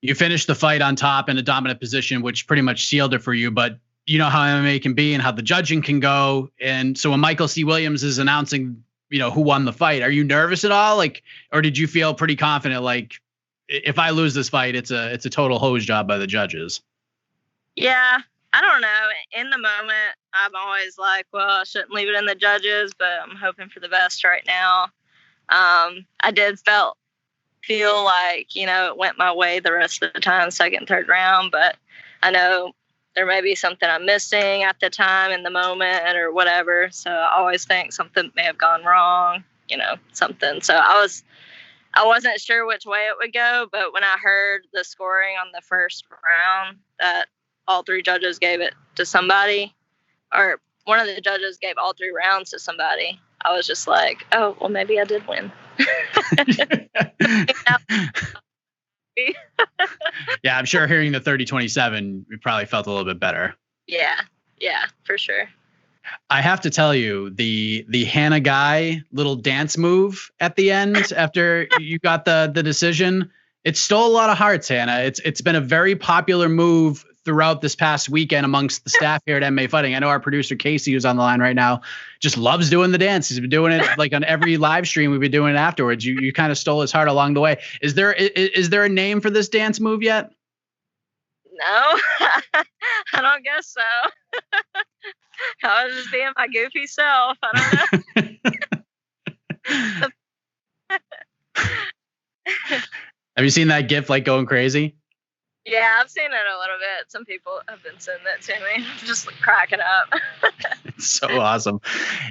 You finished the fight on top in a dominant position, which pretty much sealed it for you. But you know how MMA can be and how the judging can go. And so when Michael C. Williams is announcing, who won the fight, are you nervous at all? Like, or did you feel pretty confident? Like, if I lose this fight, it's a total hose job by the judges. Yeah, I don't know. In the moment, I'm always like, well, I shouldn't leave it in the judges, but I'm hoping for the best right now. I did feel feel like, it went my way the rest of the time, second, third round, but I know there may be something I'm missing at the time in the moment or whatever. So I always think something may have gone wrong, something. So I wasn't sure which way it would go, but when I heard the scoring on the first round that all three judges gave it to somebody, or one of the judges gave all 3 rounds to somebody, I was just like, oh, well, maybe I did win. Yeah, I'm sure hearing the 30-27, you probably felt a little bit better. Yeah, for sure. I have to tell you, the Hannah Guy little dance move at the end after you got the decision, it stole a lot of hearts, Hannah. It's been a very popular move throughout this past weekend amongst the staff here at MMA Fighting. I know our producer Casey, who's on the line right now, just loves doing the dance. He's been doing it like on every live stream. We've been doing it afterwards. You kind of stole his heart along the way. Is there a name for this dance move yet? No, I don't guess so. I was just being my goofy self. I don't know. Have you seen that GIF like going crazy? Yeah, I've seen it a little bit. Some people have been sending it to me. I'm just cracking up. It's so awesome.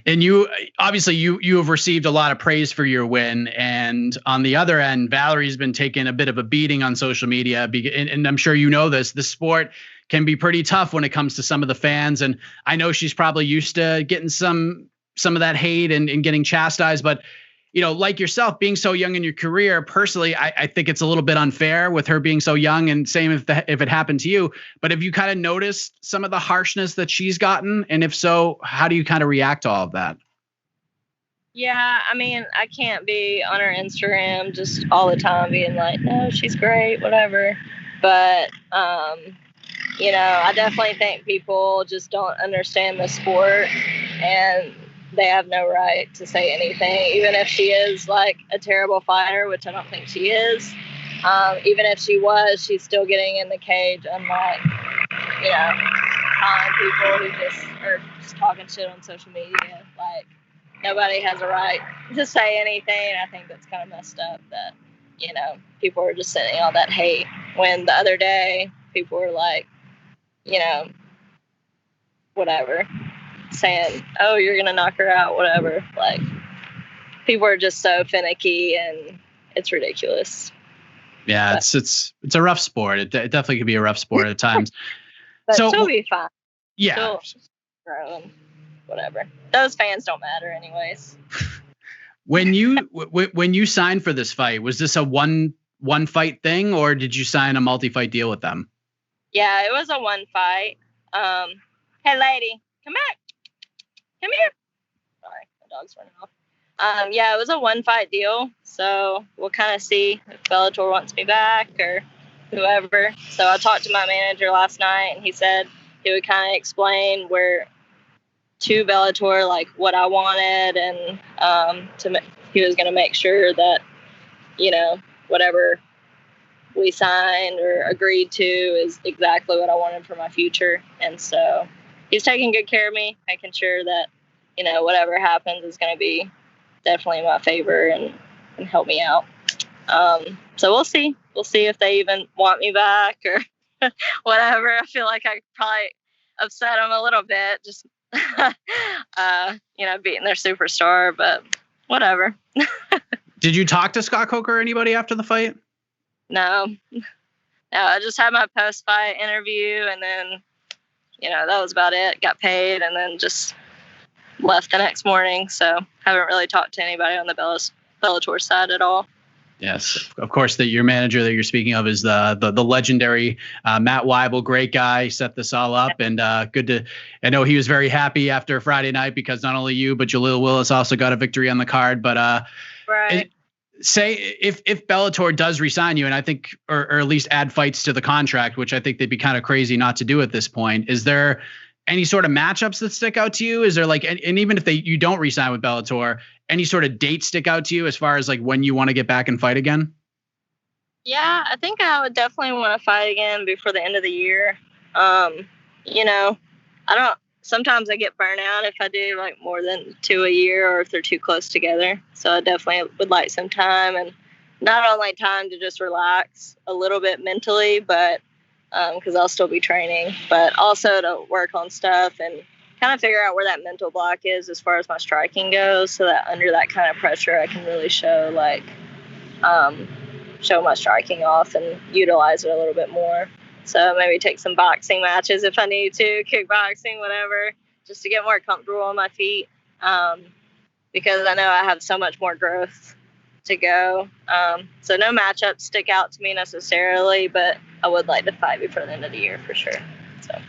And you obviously you have received a lot of praise for your win. And on the other end, Valerie's been taking a bit of a beating on social media. And I'm sure you know this. The sport can be pretty tough when it comes to some of the fans. And I know she's probably used to getting some of that hate and getting chastised. But like yourself, being so young in your career, personally, I think it's a little bit unfair with her being so young, and same if it happened to you. But have you kind of noticed some of the harshness that she's gotten? And if so, how do you kind of react to all of that? Yeah, I mean, I can't be on her Instagram just all the time being like, no, she's great, whatever. But, I definitely think people just don't understand the sport, and they have no right to say anything, even if she is like a terrible fighter, which I don't think she is. Even if she was, she's still getting in the cage, unlike, calling people who just are just talking shit on social media. Like, nobody has a right to say anything. I think that's kind of messed up that, people are just sending all that hate, when the other day people were like, whatever, saying, oh, you're going to knock her out, whatever. Like, people are just so finicky, and it's ridiculous. Yeah, but it's a rough sport. It definitely could be a rough sport at times. But she'll be fine. Yeah. Whatever. Those fans don't matter anyways. When you signed for this fight, was this a one fight thing, or did you sign a multi-fight deal with them? Yeah, it was a 1 fight. Hey, lady, come back. Come here. Sorry, the dog's running off. Yeah, it was a 1 fight deal. So we'll kind of see if Bellator wants me back or whoever. So I talked to my manager last night, and he said he would kind of explain to Bellator, like, what I wanted, and he was going to make sure that, whatever we signed or agreed to is exactly what I wanted for my future. And so he's taking good care of me, making sure that, whatever happens is going to be definitely in my favor and help me out. So we'll see. We'll see if they even want me back or whatever. I feel like I probably upset them a little bit, just, beating their superstar, but whatever. Did you talk to Scott Coker or anybody after the fight? No, I just had my post-fight interview, and then, that was about it. Got paid, and then just left the next morning. So haven't really talked to anybody on the Bellator side at all. Yes, of course. That your manager that you're speaking of is the legendary Matt Weibel. Great guy, set this all up, and good to. I know he was very happy after Friday night because not only you but Jaleel Willis also got a victory on the card. But right. Say if Bellator does re-sign you, and I think, or at least add fights to the contract, which I think they'd be kind of crazy not to do at this point. Is there any sort of matchups that stick out to you? Is there like, and even if you don't re-sign with Bellator, any sort of dates stick out to you as far as like when you want to get back and fight again? Yeah, I think I would definitely want to fight again before the end of the year. Sometimes I get burnt out if I do more than 2 a year or if they're too close together. So I definitely would like some time. And not only time to just relax a little bit mentally, but because I'll still be training, but also to work on stuff and kind of figure out where that mental block is as far as my striking goes, so that under that kind of pressure, I can really show my striking off and utilize it a little bit more. So maybe take some boxing matches if I need to, kickboxing, whatever, just to get more comfortable on my feet. Because I know I have so much more growth to go. So no matchups stick out to me necessarily, but I would like to fight before the end of the year for sure. So.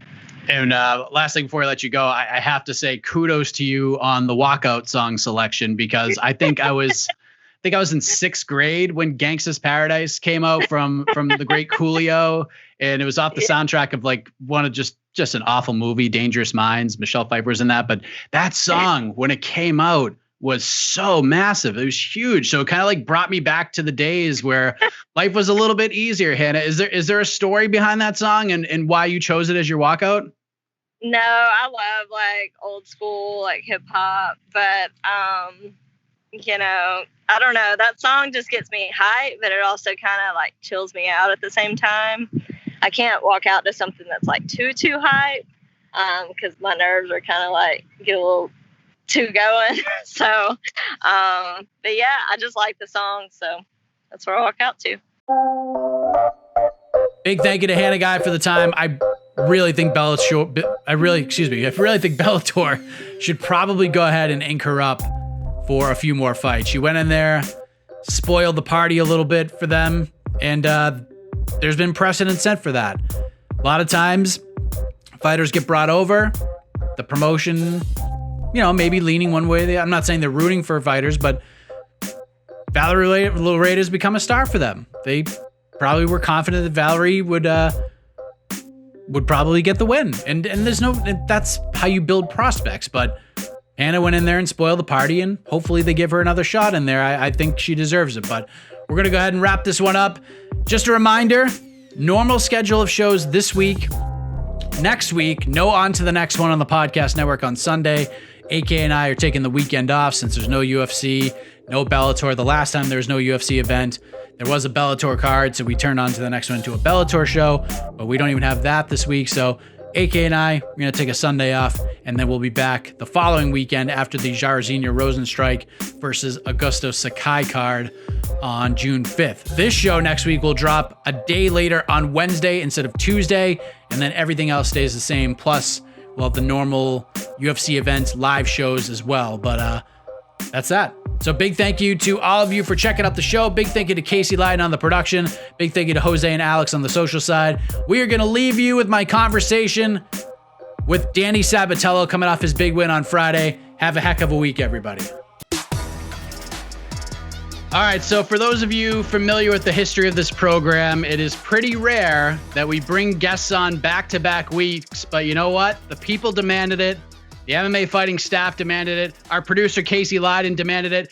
And last thing before I let you go, I have to say kudos to you on the walkout song selection, because I think I was in 6th grade when Gangsta's Paradise came out from the great Coolio, and it was off the soundtrack of like one of just an awful movie, Dangerous Minds. Michelle Pfeiffer's in that, but that song when it came out was so massive. It was huge. So it kind of like brought me back to the days where life was a little bit easier. Hannah, is there a story behind that song and why you chose it as your walkout? No, I love like old school, like hip hop, but you know, I don't know. That song just gets me hyped, but it also kind of like chills me out at the same time. I can't walk out to something that's like too hype, because my nerves are kind of like get a little too going. So, but yeah, I just like the song, so that's where I walk out to. Big thank you to Hannah Guy for the time. I really think Bellator should probably go ahead and ink her up for a few more fights. She went in there, spoiled the party a little bit for them, and there's been precedent set for that. A lot of times, fighters get brought over, the promotion, you know, maybe leaning one way. I'm not saying they're rooting for fighters, but Valerie Loureda has become a star for them. They probably were confident that Valerie would probably get the win, and that's how you build prospects. But Hannah went in there and spoiled the party, and hopefully they give her another shot in there. I think she deserves it. But we're gonna go ahead and wrap this one up. Just a reminder: normal schedule of shows this week. Next week, no on to the next one on the podcast network on Sunday. AK and I are taking the weekend off since there's no UFC, no Bellator. The last time there was no UFC event, there was a Bellator card, so we turned on to the next one to a Bellator show, but we don't even have that this week. So AK and I, we're going to take a Sunday off, and then we'll be back the following weekend after the Jairzinho Rosenstrike versus Augusto Sakai card on June 5th. This show next week will drop a day later on Wednesday instead of Tuesday, and then everything else stays the same. Plus, we'll have the normal UFC events live shows as well. But that's that. So big thank you to all of you for checking out the show. Big thank you to Casey Lyden on the production. Big thank you to Jose and Alex on the social side. We are going to leave you with my conversation with Danny Sabatello coming off his big win on Friday. Have a heck of a week, everybody. All right, so for those of you familiar with the history of this program, it is pretty rare that we bring guests on back-to-back weeks, but you know what? The people demanded it. The MMA fighting staff demanded it. Our producer, Casey Lyden, demanded it.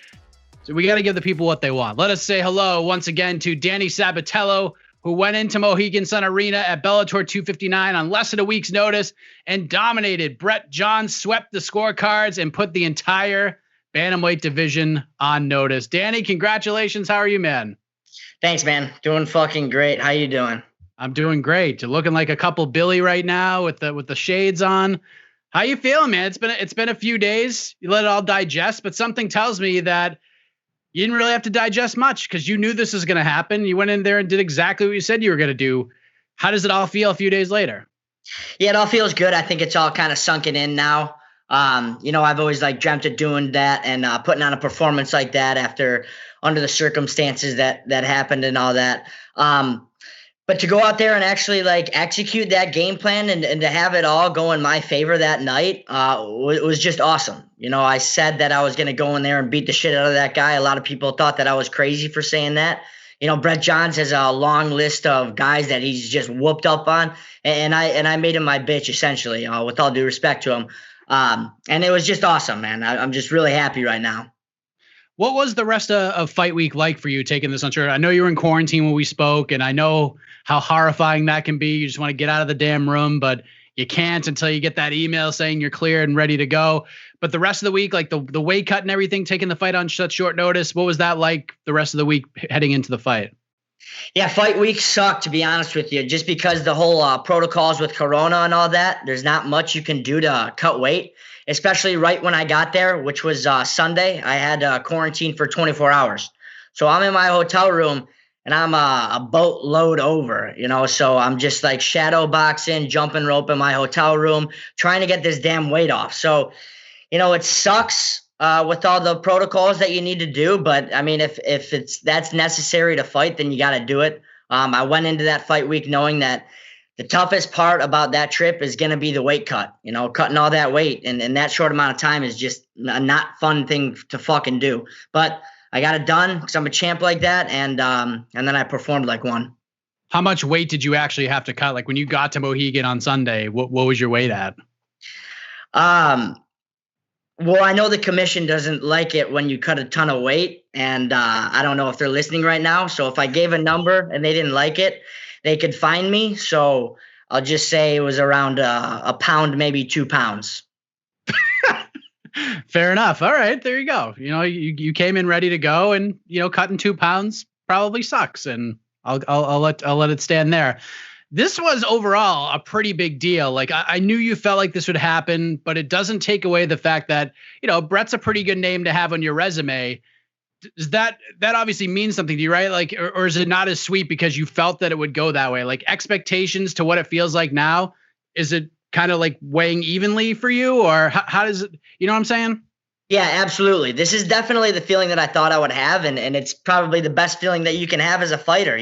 So we got to give the people what they want. Let us say hello once again to Danny Sabatello, who went into Mohegan Sun Arena at Bellator 259 on less than a week's notice and dominated. Brett Johns swept the scorecards and put the entire bantamweight division on notice. Danny, congratulations. How are you, man? Thanks, man. Doing fucking great. How you doing? I'm doing great. You're looking like a couple Billy right now with the shades on. How you feeling, man? It's been a few days. You let it all digest, but something tells me that you didn't really have to digest much because you knew this was going to happen. You went in there and did exactly what you said you were going to do. How does it all feel a few days later? Yeah, it all feels good. I think it's all kind of sunken in now. I've always dreamt of doing that and putting on a performance like that under the circumstances that happened and all that. But to go out there and actually execute that game plan and to have it all go in my favor that night was just awesome. I said that I was going to go in there and beat the shit out of that guy. A lot of people thought that I was crazy for saying that. Brett Johns has a long list of guys that he's just whooped up on, and I made him my bitch essentially, with all due respect to him. And it was just awesome, man. I'm just really happy right now. What was the rest of fight week like for you taking this on tour? I know you were in quarantine when we spoke, and I know how horrifying that can be. You just want to get out of the damn room, but you can't until you get that email saying you're clear and ready to go. But the rest of the week, like the weight cut and everything, taking the fight on such short notice, what was that like the rest of the week heading into the fight? Yeah, fight week sucked, to be honest with you, just because the whole protocols with Corona and all that. There's not much you can do to cut weight, especially right when I got there, which was Sunday. I had quarantine for 24 hours. So I'm in my hotel room and I'm a boatload over, so I'm just like shadow boxing, jumping rope in my hotel room, trying to get this damn weight off. So, it sucks with all the protocols that you need to do. But I mean, if that's necessary to fight, then you got to do it. I went into that fight week knowing that the toughest part about that trip is going to be the weight cut, cutting all that weight in that short amount of time is just a not fun thing to fucking do. But I got it done because I'm a champ like that. And then I performed like one. How much weight did you actually have to cut? Like when you got to Mohegan on Sunday, what was your weight at? Well, I know the commission doesn't like it when you cut a ton of weight, and I don't know if they're listening right now. So if I gave a number and they didn't like it, they could fine me. So I'll just say it was around a pound, maybe 2 pounds. Fair enough. All right, there you go. You came in ready to go, and cutting 2 pounds probably sucks, and I'll let it stand there. This was overall a pretty big deal. Like I knew you felt like this would happen, but it doesn't take away the fact that, Brett's a pretty good name to have on your resume. Does that obviously means something to you, right? Like, or is it not as sweet because you felt that it would go that way? Like expectations to what it feels like now, is it kind of like weighing evenly for you, or how does it, you know what I'm saying? Yeah, absolutely. This is definitely the feeling that I thought I would have. And it's probably the best feeling that you can have as a fighter.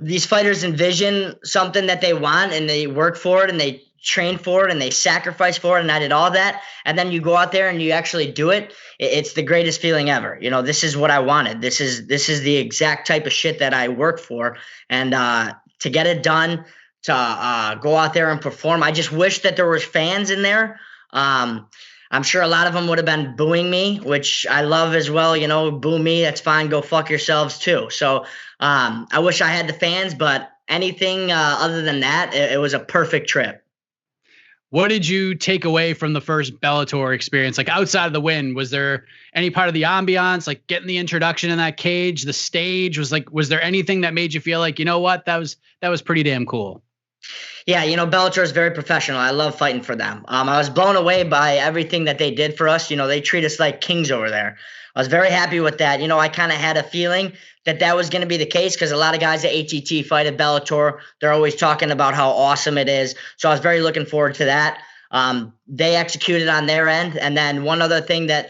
These fighters envision something that they want and they work for it and they train for it and they sacrifice for it. And I did all that. And then you go out there and you actually do it. It's the greatest feeling ever. This is what I wanted. This is the exact type of shit that I work for. And to get it done, to go out there and perform, I just wish that there was fans in there. I'm sure a lot of them would have been booing me, which I love as well. Boo me, that's fine. Go fuck yourselves too. So I wish I had the fans, but anything other than that, it was a perfect trip. What did you take away from the first Bellator experience? Like outside of the win, was there any part of the ambiance, like getting the introduction in that cage, the stage was there anything that made you feel like, what, that was pretty damn cool? Yeah, Bellator is very professional. I love fighting for them. I was blown away by everything that they did for us. They treat us like kings over there. I was very happy with that. I kind of had a feeling that was going to be the case because a lot of guys at ATT fight at Bellator. They're always talking about how awesome it is. So I was very looking forward to that. They executed on their end. And then one other thing that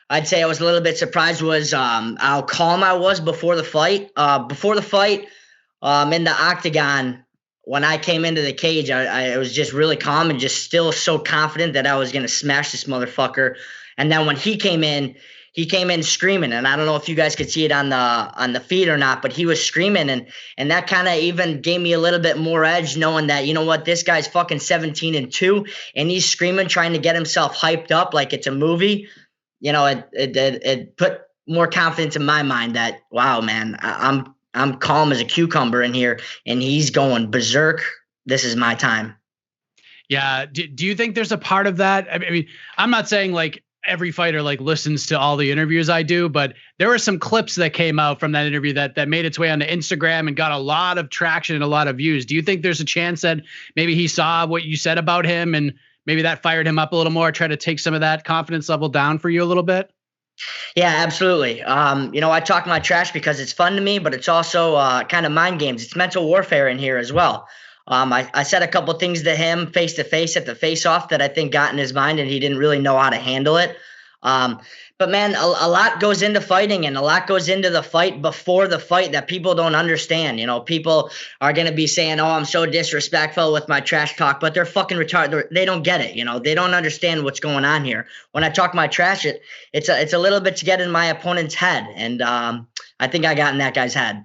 I'd say I was a little bit surprised was how calm I was before the fight. Before the fight, in the octagon, when I came into the cage, I was just really calm and just still so confident that I was going to smash this motherfucker. And then when he came in screaming, and I don't know if you guys could see it on the feed or not, but he was screaming, and that kind of even gave me a little bit more edge, knowing that, this guy's fucking 17-2, and he's screaming, trying to get himself hyped up like it's a movie. It put more confidence in my mind that, wow, man, I'm calm as a cucumber in here, and he's going berserk. This is my time. Yeah. Do you think there's a part of that? I mean, I'm not saying like every fighter like listens to all the interviews I do, but there were some clips that came out from that interview that made its way onto Instagram and got a lot of traction and a lot of views. Do you think there's a chance that maybe he saw what you said about him and maybe that fired him up a little more, try to take some of that confidence level down for you a little bit? Yeah, absolutely. I talk my trash because it's fun to me, but it's also kind of mind games. It's mental warfare in here as well. I said a couple things to him face to face at the face off that I think got in his mind and he didn't really know how to handle it. But man, a lot goes into fighting and a lot goes into the fight before the fight that people don't understand. People are going to be saying, oh, I'm so disrespectful with my trash talk, but they're fucking retarded. They don't get it. They don't understand what's going on here. When I talk my trash, it's a little bit to get in my opponent's head. And I think I got in that guy's head.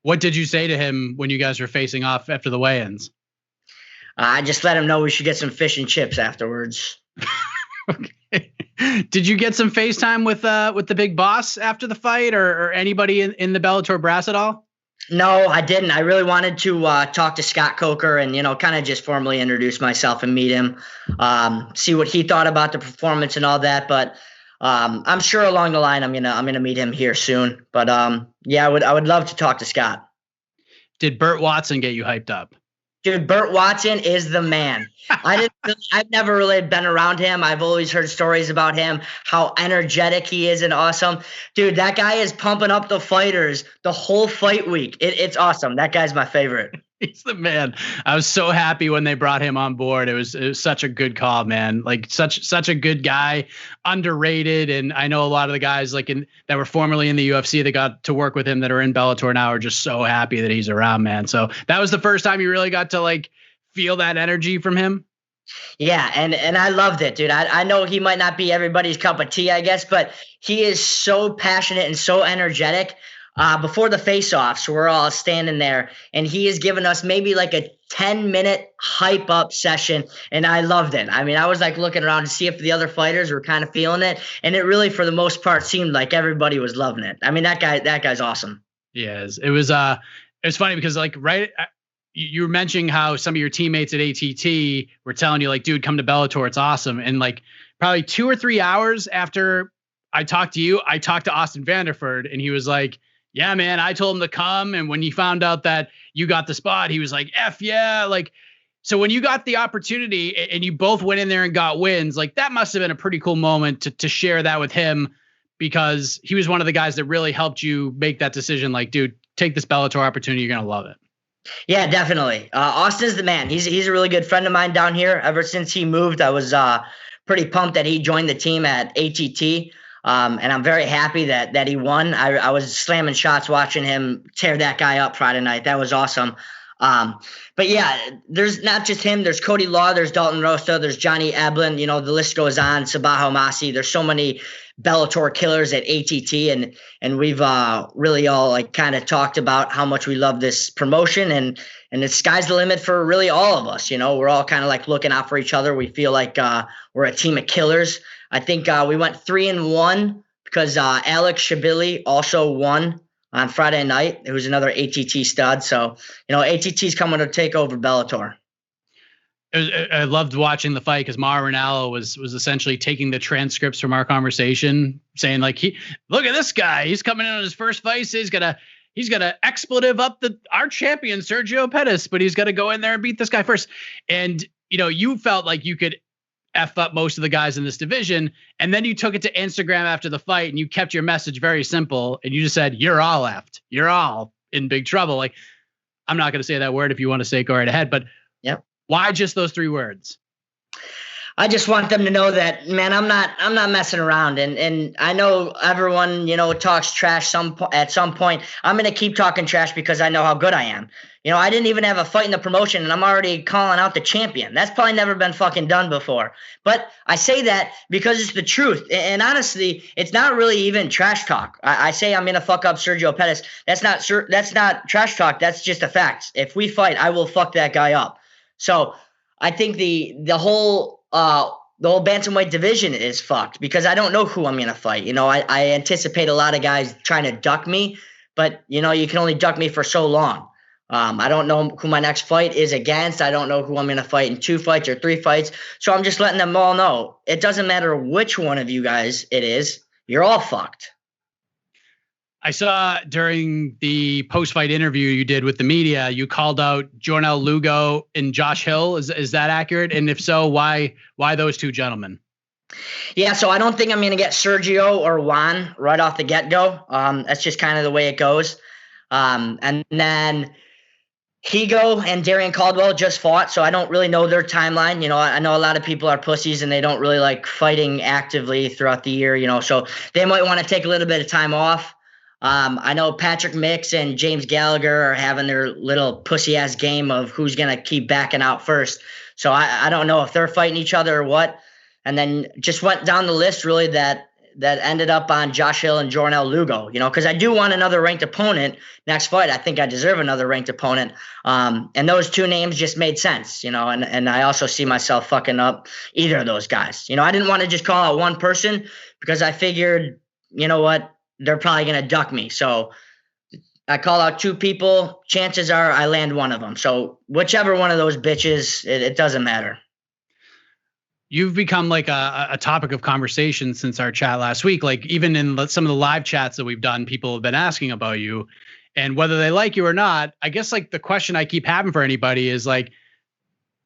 What did you say to him when you guys were facing off after the weigh-ins? I just let him know we should get some fish and chips afterwards. Okay. Did you get some FaceTime with the big boss after the fight or anybody in the Bellator brass at all? No, I didn't. I really wanted to talk to Scott Coker and, kind of just formally introduce myself and meet him, see what he thought about the performance and all that. But I'm sure along the line I'm gonna meet him here soon. But yeah, I would love to talk to Scott. Did Burt Watson get you hyped up? Dude, Burt Watson is the man. I've never really been around him. I've always heard stories about him, how energetic he is and awesome. Dude, that guy is pumping up the fighters the whole fight week. It's awesome. That guy's my favorite. He's the man. I was so happy when they brought him on board. It was such a good call, man. Like such a good guy, underrated. And I know a lot of the guys that were formerly in the UFC that got to work with him that are in Bellator now are just so happy that he's around, man. So that was the first time you really got to feel that energy from him. Yeah, and I loved it, dude. I know he might not be everybody's cup of tea, I guess, but he is so passionate and so energetic. Before the face-offs, we're all standing there, and he has given us maybe like a 10-minute hype-up session, and I loved it. I mean, I was looking around to see if the other fighters were kind of feeling it, and it really, for the most part, seemed like everybody was loving it. I mean, that guy's awesome. Yes, it was funny because you were mentioning how some of your teammates at ATT were telling you dude, come to Bellator, it's awesome. And probably 2 or 3 hours after I talked to you, I talked to Austin Vanderford, and he was like, yeah, man, I told him to come. And when he found out that you got the spot, he was like, F yeah. So when you got the opportunity and you both went in there and got wins, that must have been a pretty cool moment to share that with him, because he was one of the guys that really helped you make that decision. Dude, take this Bellator opportunity. You're going to love it. Yeah, definitely. Austin's the man. He's a really good friend of mine down here. Ever since he moved, I was pretty pumped that he joined the team at ATT. And I'm very happy that he won. I was slamming shots watching him tear that guy up Friday night. That was awesome. But yeah, there's not just him. There's Cody Law. There's Dalton Rosta. There's Johnny Eblin. The list goes on. Sabaho Masi. There's so many Bellator killers at ATT. And we've really all kind of talked about how much we love this promotion. And the sky's the limit for really all of us. We're all kind of looking out for each other. We feel like we're a team of killers. I think we went 3-1 because Alex Shabili also won on Friday night. It was another ATT stud. So, ATT's coming to take over Bellator. I loved watching the fight because Mauro Ranallo was essentially taking the transcripts from our conversation, saying look at this guy. He's coming in on his first fight. He's gonna expletive up our champion Sergio Pettis, but he's got to go in there and beat this guy first. And you felt like you could F up most of the guys in this division. And then you took it to Instagram after the fight and you kept your message very simple. And you just said, you're all effed. You're all in big trouble. I'm not going to say that word. If you want to say it, go right ahead. But yep. Why just those 3 words? I just want them to know that, man, I'm not messing around. And I know everyone, talks trash at some point. I'm going to keep talking trash because I know how good I am. I didn't even have a fight in the promotion and I'm already calling out the champion. That's probably never been fucking done before. But I say that because it's the truth. And honestly, it's not really even trash talk. I say I'm going to fuck up Sergio Pettis. That's not trash talk. That's just a fact. If we fight, I will fuck that guy up. So I think the whole bantamweight division is fucked because I don't know who I'm going to fight. I anticipate a lot of guys trying to duck me, but you can only duck me for so long. I don't know who my next fight is against. I don't know who I'm going to fight in 2 fights or 3 fights. So I'm just letting them all know. It doesn't matter which one of you guys it is. You're all fucked. I saw during the post-fight interview you did with the media, you called out Jornel Lugo and Josh Hill. Is that accurate? And if so, why those 2 gentlemen? Yeah, so I don't think I'm going to get Sergio or Juan right off the get-go. That's just kind of the way it goes. And then Higo and Darian Caldwell just fought, so I don't really know their timeline. I know a lot of people are pussies and they don't really like fighting actively throughout the year, so they might want to take a little bit of time off. I know Patrick Mix and James Gallagher are having their little pussy-ass game of who's going to keep backing out first. So I don't know if they're fighting each other or what. And then just went down the list really that ended up on Josh Hill and Jornel Lugo, because I do want another ranked opponent next fight. I think I deserve another ranked opponent. And those 2 names just made sense, and I also see myself fucking up either of those guys. I didn't want to just call out one person because I figured, they're probably going to duck me. So I call out 2 people. Chances are I land one of them. So whichever one of those bitches, it doesn't matter. You've become like a topic of conversation since our chat last week. Like even in some of the live chats that we've done, people have been asking about you and whether they like you or not. I guess like the question I keep having for anybody is like,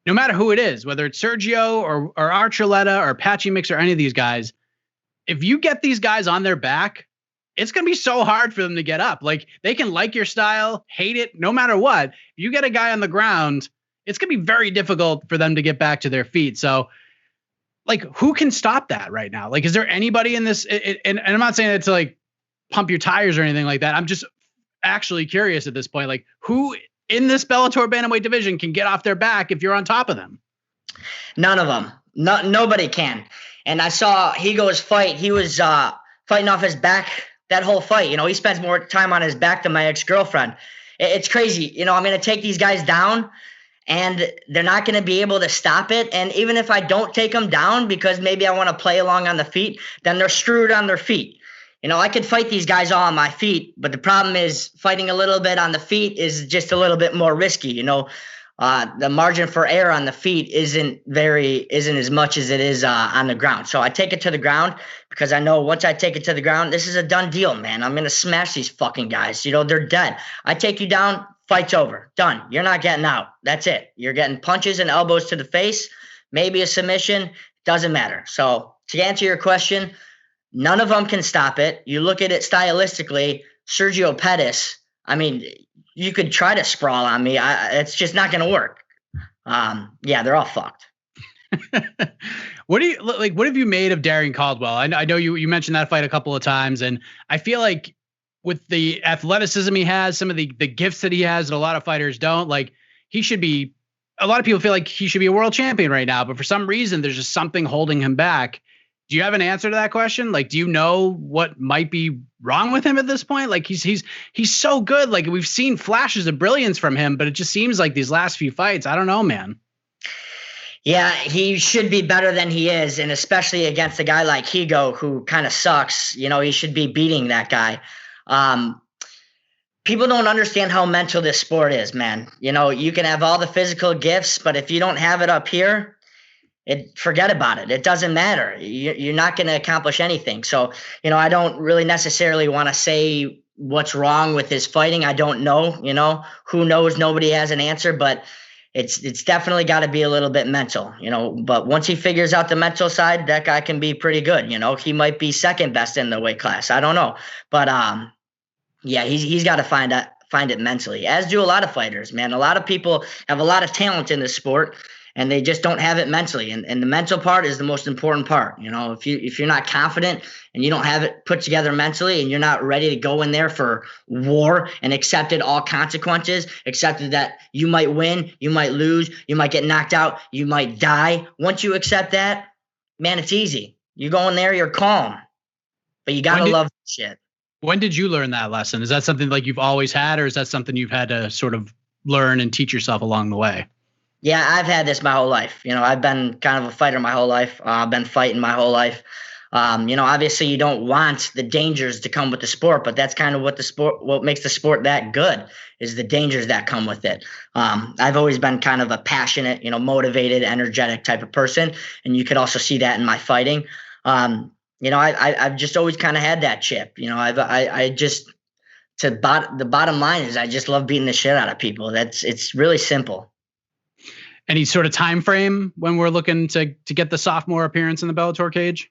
no matter who it is, whether it's Sergio or Archuleta or Patchy Mix or any of these guys, if you get these guys on their back, it's going to be so hard for them to get up. Like they can like your style, hate it, no matter what. If you get a guy on the ground, it's going to be very difficult for them to get back to their feet. So like, who can stop that right now? Like, is there anybody in this? And I'm not saying it to like pump your tires or anything like that. I'm just actually curious at this point, like who in this Bellator bantamweight division can get off their back if you're on top of them? None of them. Nobody can. And I saw Higo's fight. He was fighting off his back that whole fight. You know, he spends more time on his back than my ex-girlfriend. It's crazy. You know, I'm going to take these guys down, and they're not going to be able to stop it. And even if I don't take them down because maybe I want to play along on the feet, then they're screwed on their feet. You know, I could fight these guys all on my feet, but the problem is fighting a little bit on the feet is just a little bit more risky. You know, the margin for error on the feet isn't as much as it is on the ground. So I take it to the ground because I know once I take it to the ground, this is a done deal, man. I'm going to smash these fucking guys. You know, they're dead. I take you down. Fight's over. Done. You're not getting out. That's it. You're getting punches and elbows to the face, maybe a submission. Doesn't matter. So to answer your question, none of them can stop it. You look at it stylistically, Sergio Pettis, I mean, you could try to sprawl on me. It's just not going to work. Yeah, they're all fucked. What have you made of Darrion Caldwell? I know you mentioned that fight a couple of times, and I feel like with the athleticism he has, some of the gifts that he has that a lot of fighters don't, like he should be, a lot of people feel like he should be a world champion right now, but for some reason there's just something holding him back. Do you have an answer to that question? Like, do you know what might be wrong with him at this point? Like he's so good. Like we've seen flashes of brilliance from him, but it just seems like these last few fights, I don't know, man. Yeah, he should be better than he is. And especially against a guy like Higo, who kind of sucks, you know, he should be beating that guy. People don't understand how mental this sport is, man. You know, you can have all the physical gifts, but if you don't have it up here, forget about it. It doesn't matter. You're not going to accomplish anything. So, you know, I don't really necessarily want to say what's wrong with his fighting. I don't know, you know, who knows? Nobody has an answer, but it's definitely got to be a little bit mental, you know, but once he figures out the mental side, that guy can be pretty good. You know, he might be second best in the weight class. I don't know, but, yeah, he's got to find it mentally, as do a lot of fighters, man. A lot of people have a lot of talent in this sport, and they just don't have it mentally. And the mental part is the most important part. You know, if you're not confident and you don't have it put together mentally, and you're not ready to go in there for war and accepted all consequences, accepted that you might win, you might lose, you might get knocked out, you might die. Once you accept that, man, it's easy. You go in there, you're calm, but you got to love shit. When did you learn that lesson? Is that something like you've always had, or is that something you've had to sort of learn and teach yourself along the way? Yeah, I've had this my whole life. You know, I've been kind of a fighter my whole life. I've been fighting my whole life. You know, obviously you don't want the dangers to come with the sport, but that's kind of what makes the sport that good is the dangers that come with it. I've always been kind of a passionate, you know, motivated, energetic type of person. And you could also see that in my fighting. You know, I've just always kind of had that chip. You know, the bottom line is I just love beating the shit out of people. It's really simple. Any sort of time frame when we're looking to get the sophomore appearance in the Bellator cage?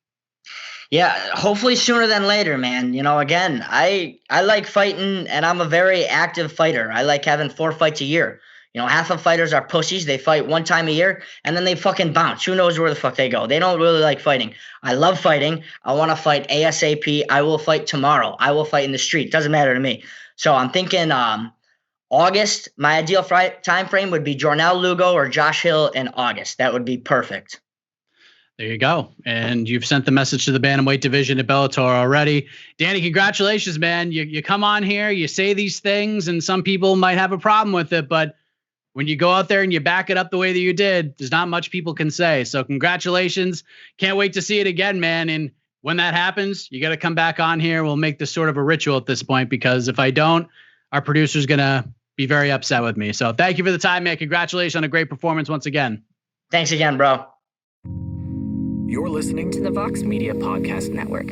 Yeah, hopefully sooner than later, man. You know, again, I like fighting, and I'm a very active fighter. I like having 4 fights a year. You know, half of fighters are pussies. They fight one time a year, and then they fucking bounce. Who knows where the fuck they go? They don't really like fighting. I love fighting. I want to fight ASAP. I will fight tomorrow. I will fight in the street. Doesn't matter to me. So I'm thinking August. My ideal time frame would be Jornal Lugo or Josh Hill in August. That would be perfect. There you go. And you've sent the message to the bantamweight division at Bellator already. Danny, congratulations, man. You come on here, you say these things, and some people might have a problem with it, but when you go out there and you back it up the way that you did, there's not much people can say. So congratulations. Can't wait to see it again, man. And when that happens, you got to come back on here. We'll make this sort of a ritual at this point, because if I don't, our producer's going to be very upset with me. So thank you for the time, man. Congratulations on a great performance once again. Thanks again, bro. You're listening to the Vox Media Podcast Network.